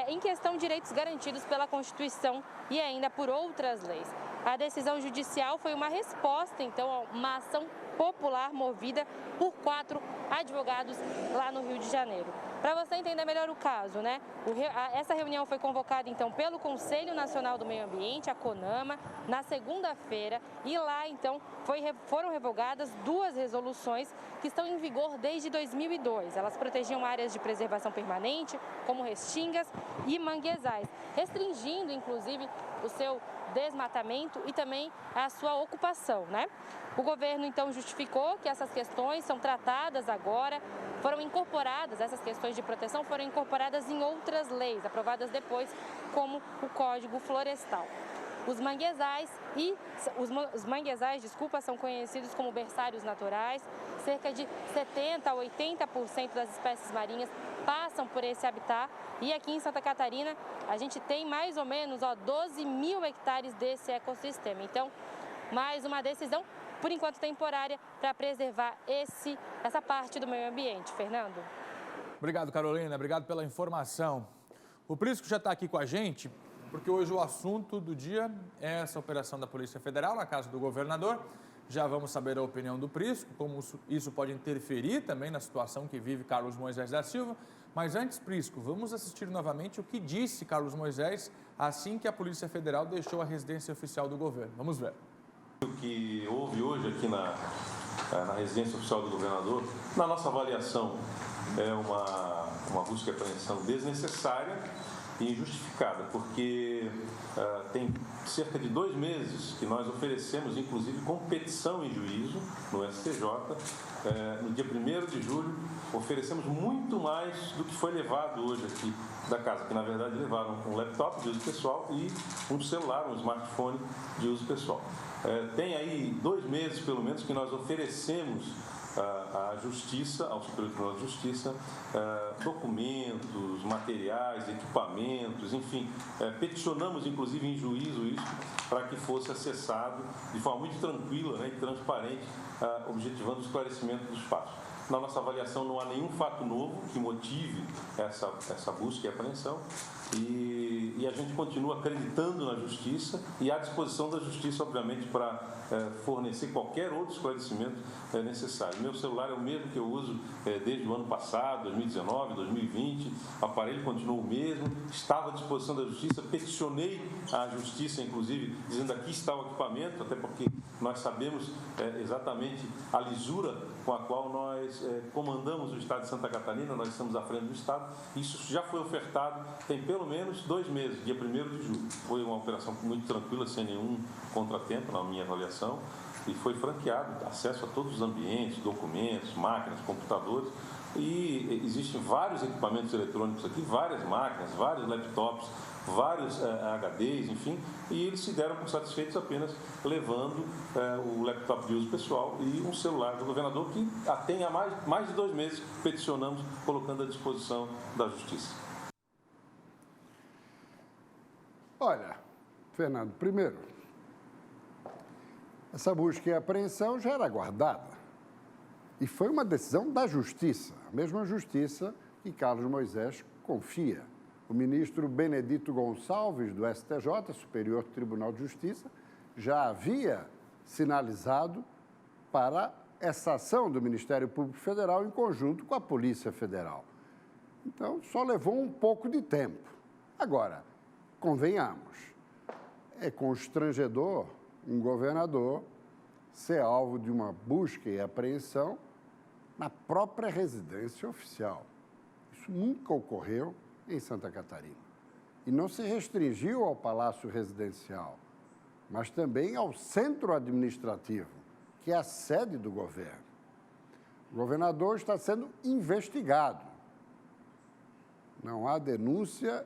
em questão de direitos garantidos pela Constituição e ainda por outras leis. A decisão judicial foi uma resposta, então, a uma ação popular movida por 4 advogados lá no Rio de Janeiro. Para você entender melhor o caso, né? Essa reunião foi convocada, então, pelo Conselho Nacional do Meio Ambiente, a CONAMA, na segunda-feira, e lá, então, foram revogadas 2 resoluções que estão em vigor desde 2002. Elas protegiam áreas de preservação permanente, como restingas e manguezais, restringindo, inclusive, o seu desmatamento e também a sua ocupação, né? O governo, então, justificou que essas questões são tratadas agora, foram incorporadas, essas questões de proteção foram incorporadas em outras leis, aprovadas depois, como o Código Florestal. Os manguezais são conhecidos como berçários naturais. Cerca de 70% a 80% das espécies marinhas passam por esse habitat. E aqui em Santa Catarina, a gente tem mais ou menos 12 mil hectares desse ecossistema. Então, mais uma decisão, por enquanto temporária, para preservar essa parte do meio ambiente. Fernando? Obrigado, Carolina. Obrigado pela informação. O Prisco já está aqui com a gente, porque hoje o assunto do dia é essa operação da Polícia Federal na casa do governador. Já vamos saber a opinião do Prisco, como isso pode interferir também na situação que vive Carlos Moisés da Silva. Mas antes, Prisco, vamos assistir novamente o que disse Carlos Moisés assim que a Polícia Federal deixou a residência oficial do governo. Vamos ver. O que houve hoje aqui na residência oficial do governador, na nossa avaliação, é uma busca e apreensão desnecessária e injustificada, porque tem cerca de 2 meses que nós oferecemos, inclusive, competição em juízo no STJ. No dia 1º de julho, oferecemos muito mais do que foi levado hoje aqui da casa, que na verdade levaram um laptop de uso pessoal e um celular, um smartphone de uso pessoal. Tem aí 2 meses, pelo menos, que nós oferecemos à Justiça, ao Superior Tribunal de Justiça, documentos, materiais, equipamentos, enfim, peticionamos inclusive em juízo isso para que fosse acessado de forma muito tranquila, né, e transparente, objetivando o esclarecimento dos fatos. Na nossa avaliação não há nenhum fato novo que motive essa busca e apreensão e a gente continua acreditando na Justiça e à disposição da Justiça, obviamente, para fornecer qualquer outro esclarecimento necessário. Meu celular é o mesmo que eu uso desde o ano passado, 2019, 2020, o aparelho continua o mesmo, estava à disposição da Justiça, peticionei à Justiça, inclusive, dizendo aqui está o equipamento, até porque nós sabemos exatamente a lisura com a qual nós comandamos o Estado de Santa Catarina, nós estamos à frente do Estado, isso já foi ofertado, tem pelo menos 2 meses, dia 1º de julho. Foi uma operação muito tranquila, sem nenhum contratempo, na minha avaliação, e foi franqueado acesso a todos os ambientes, documentos, máquinas, computadores, e existem vários equipamentos eletrônicos aqui, várias máquinas, vários laptops, vários HDs, enfim, e eles se deram por satisfeitos apenas levando o laptop de uso pessoal e um celular do governador que tem há mais de 2 meses peticionamos, colocando à disposição da Justiça. Olha, Fernando, primeiro, essa busca e apreensão já era aguardada e foi uma decisão da Justiça, a mesma Justiça que Carlos Moisés confia. O ministro Benedito Gonçalves, do STJ, Superior Tribunal de Justiça, já havia sinalizado para essa ação do Ministério Público Federal em conjunto com a Polícia Federal. Então, só levou um pouco de tempo. Agora, convenhamos, é constrangedor um governador ser alvo de uma busca e apreensão na própria residência oficial. Isso nunca ocorreu em Santa Catarina. E não se restringiu ao Palácio Residencial, mas também ao centro administrativo, que é a sede do governo. O governador está sendo investigado. Não há denúncia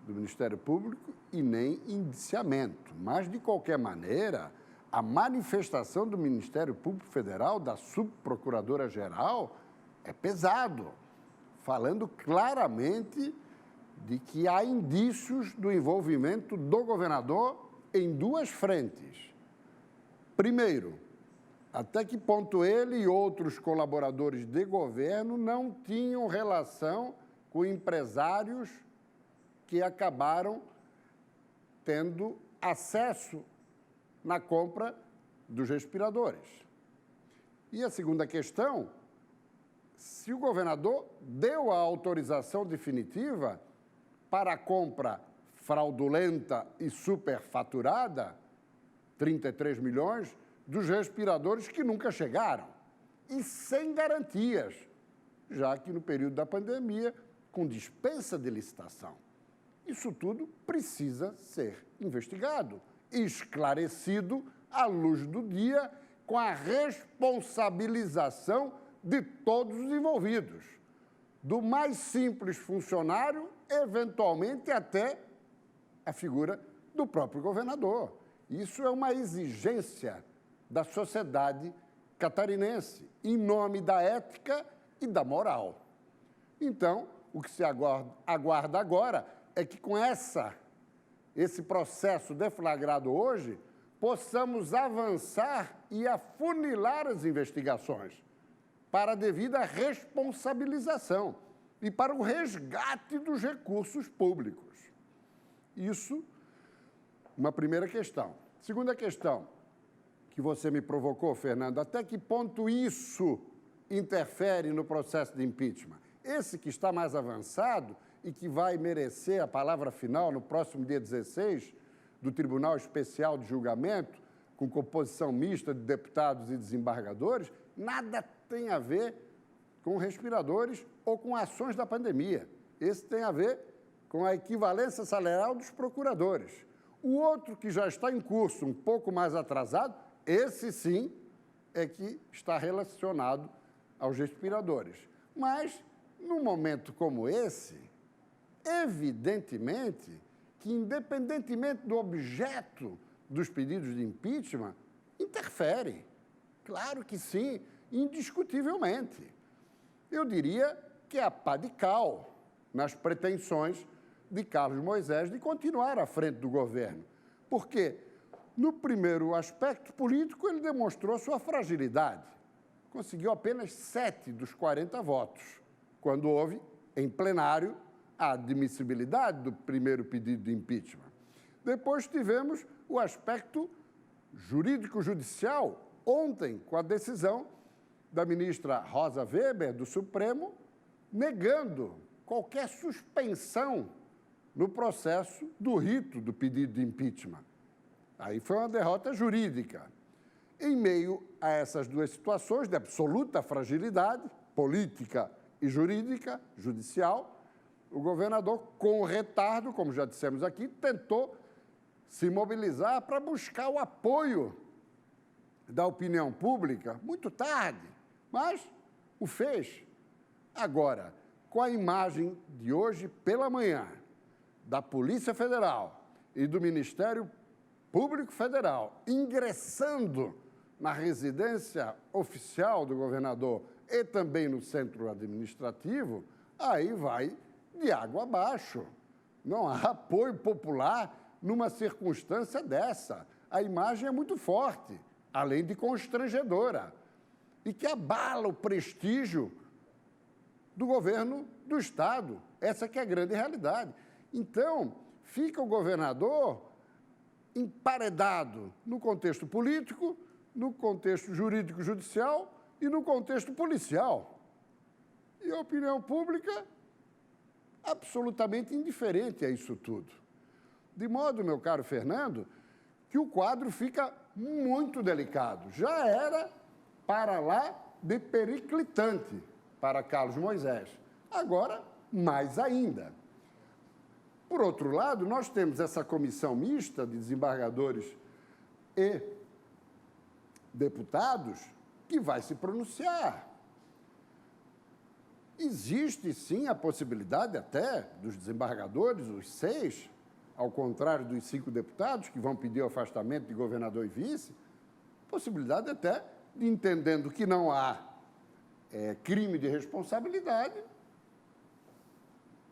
do Ministério Público e nem indiciamento. Mas, de qualquer maneira, a manifestação do Ministério Público Federal, da Subprocuradora-Geral, é pesado, falando claramente de que há indícios do envolvimento do governador em 2 frentes. Primeiro, até que ponto ele e outros colaboradores de governo não tinham relação com empresários que acabaram tendo acesso na compra dos respiradores. E a segunda questão, se o governador deu a autorização definitiva para a compra fraudulenta e superfaturada, 33 milhões, dos respiradores que nunca chegaram, e sem garantias, já que no período da pandemia, com dispensa de licitação. Isso tudo precisa ser investigado, esclarecido à luz do dia, com a responsabilização de todos os envolvidos, do mais simples funcionário, eventualmente até a figura do próprio governador. Isso é uma exigência da sociedade catarinense, em nome da ética e da moral. Então, o que se aguarda agora é que com esse processo deflagrado hoje, possamos avançar e afunilar as investigações para a devida responsabilização e para o resgate dos recursos públicos. Isso, uma primeira questão. Segunda questão, que você me provocou, Fernando, até que ponto isso interfere no processo de impeachment? Esse que está mais avançado e que vai merecer a palavra final no próximo dia 16 do Tribunal Especial de Julgamento, com composição mista de deputados e desembargadores, nada tem a ver com respiradores ou com ações da pandemia. Esse tem a ver com a equivalência salarial dos procuradores. O outro que já está em curso, um pouco mais atrasado, esse sim é que está relacionado aos respiradores. Mas, num momento como esse, evidentemente que, independentemente do objeto dos pedidos de impeachment, interfere. Claro que sim, indiscutivelmente. Eu diria que é a pá de cal nas pretensões de Carlos Moisés de continuar à frente do governo. Porque, no primeiro aspecto político, ele demonstrou sua fragilidade. Conseguiu apenas 7 dos 40 votos, quando houve, em plenário, a admissibilidade do primeiro pedido de impeachment. Depois tivemos o aspecto jurídico-judicial, ontem, com a decisão da ministra Rosa Weber, do Supremo, negando qualquer suspensão no processo do rito do pedido de impeachment. Aí foi uma derrota jurídica. Em meio a essas duas situações de absoluta fragilidade, política e jurídica, judicial, o governador, com retardo, como já dissemos aqui, tentou se mobilizar para buscar o apoio da opinião pública, muito tarde, mas o fez. Agora, com a imagem de hoje pela manhã, da Polícia Federal e do Ministério Público Federal ingressando na residência oficial do governador e também no centro administrativo, aí vai de água abaixo. Não há apoio popular numa circunstância dessa. A imagem é muito forte, além de constrangedora, e que abala o prestígio do governo do Estado. Essa que é a grande realidade. Então, fica o governador emparedado no contexto político, no contexto jurídico-judicial e no contexto policial. E a opinião pública absolutamente indiferente a isso tudo. De modo, meu caro Fernando, que o quadro fica muito delicado. Já era para lá de periclitante para Carlos Moisés. Agora, mais ainda. Por outro lado, nós temos essa comissão mista de desembargadores e deputados que vai se pronunciar. Existe, sim, a possibilidade até dos desembargadores, os 6, ao contrário dos 5 deputados que vão pedir o afastamento de governador e vice, possibilidade até de, entendendo que não há crime de responsabilidade,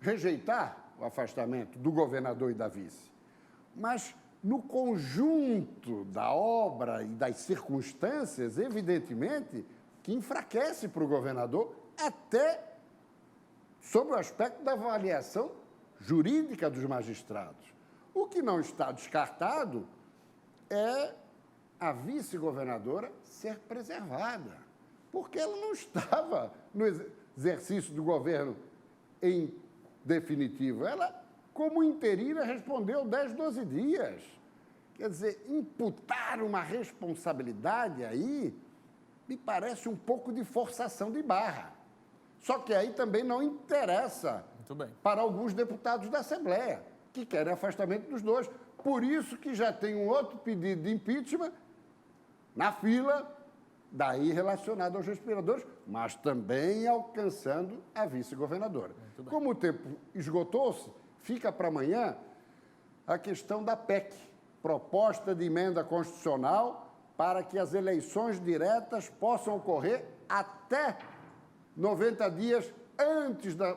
rejeitar o afastamento do governador e da vice. Mas, no conjunto da obra e das circunstâncias, evidentemente, que enfraquece para o governador até sob o aspecto da avaliação jurídica dos magistrados. O que não está descartado é a vice-governadora ser preservada, porque ela não estava no exercício do governo em definitivo. Ela, como interina, respondeu 10, 12 dias. Quer dizer, imputar uma responsabilidade aí me parece um pouco de forçação de barra. Só que aí também não interessa para alguns deputados da Assembleia, que querem afastamento dos dois. Por isso que já tem um outro pedido de impeachment na fila, daí relacionado aos respiradores, mas também alcançando a vice-governadora. Como o tempo esgotou-se, fica para amanhã a questão da PEC, proposta de emenda constitucional para que as eleições diretas possam ocorrer até 90 dias antes das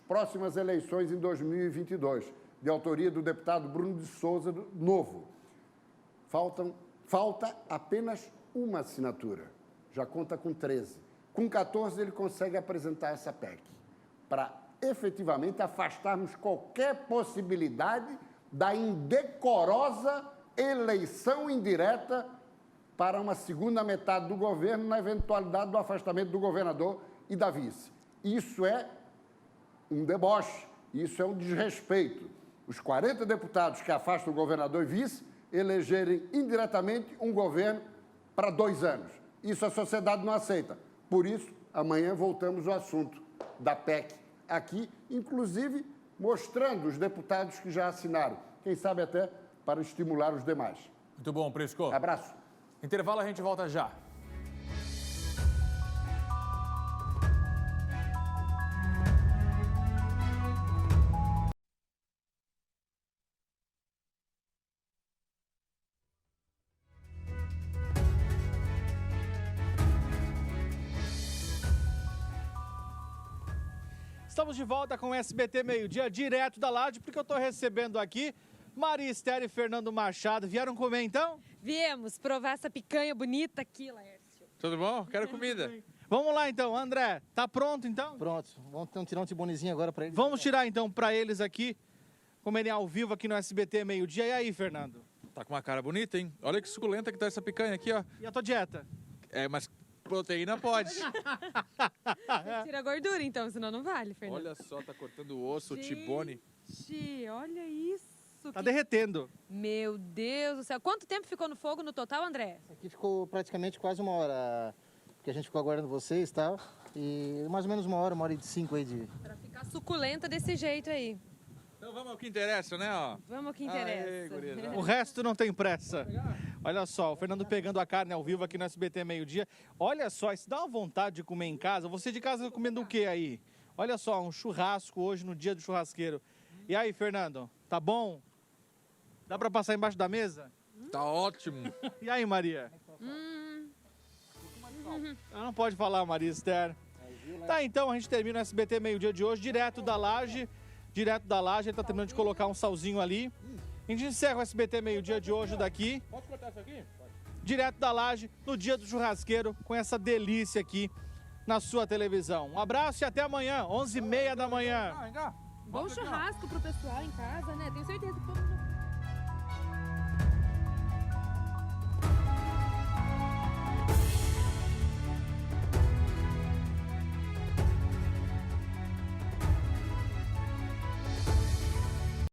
próximas eleições em 2022, de autoria do deputado Bruno de Souza, Novo. Falta apenas uma assinatura, já conta com 13. Com 14 ele consegue apresentar essa PEC, para efetivamente afastarmos qualquer possibilidade da indecorosa eleição indireta para uma segunda metade do governo, na eventualidade do afastamento do governador e da vice. Isso é um deboche, isso é um desrespeito. Os 40 deputados que afastam o governador e vice elegerem indiretamente um governo para 2 anos. Isso a sociedade não aceita. Por isso, amanhã voltamos ao assunto da PEC aqui, inclusive mostrando os deputados que já assinaram. Quem sabe até para estimular os demais. Muito bom, Prisco. Abraço. Intervalo, a gente volta já. Estamos de volta com o SBT Meio-Dia, direto da Laje, porque eu estou recebendo aqui Maria Esther e Fernando Machado. Vieram comer, então? Viemos provar essa picanha bonita aqui, Laércio. Tudo bom? Quero comida. Vamos lá, então. André, tá pronto, então? Pronto. Vamos tirar um tibonezinho agora para eles. Vamos tirar, então, para eles aqui, comerem ao vivo aqui no SBT Meio-Dia. E aí, Fernando? Tá com uma cara bonita, hein? Olha que suculenta que tá essa picanha aqui, ó. E a tua dieta? Mas proteína pode. Tira a gordura, então, senão não vale, Fernando. Olha só, tá cortando o osso, o tibone. Olha isso. Tá derretendo. Meu Deus do céu. Quanto tempo ficou no fogo no total, André? Aqui ficou praticamente quase 1 hora, porque a gente ficou aguardando vocês e tal. E mais ou menos 1 hora, 1h05 aí de... Pra ficar suculenta desse jeito aí. Então vamos ao que interessa, né? Ó. Vamos ao que interessa. O resto não tem pressa. Olha só, o Fernando pegando a carne ao vivo aqui no SBT Meio-Dia. Olha só, isso dá uma vontade de comer em casa. Você de casa comendo o que aí? Olha só, um churrasco hoje no dia do churrasqueiro. E aí, Fernando, tá bom? Dá pra passar embaixo da mesa? Tá ótimo. E aí, Maria? Ela não pode falar, Maria Esther. Tá, então a gente termina o SBT Meio-Dia de hoje, direto da Laje. Direto da Laje, ele tá terminando de colocar um salzinho ali. A gente encerra o SBT Meio-Dia de hoje daqui. Posso cortar isso aqui? Direto da Laje, no dia do churrasqueiro, com essa delícia aqui na sua televisão. Um abraço e até amanhã, 11h30 da manhã. Bom churrasco pro pessoal em casa, né? Tenho certeza que todo mundo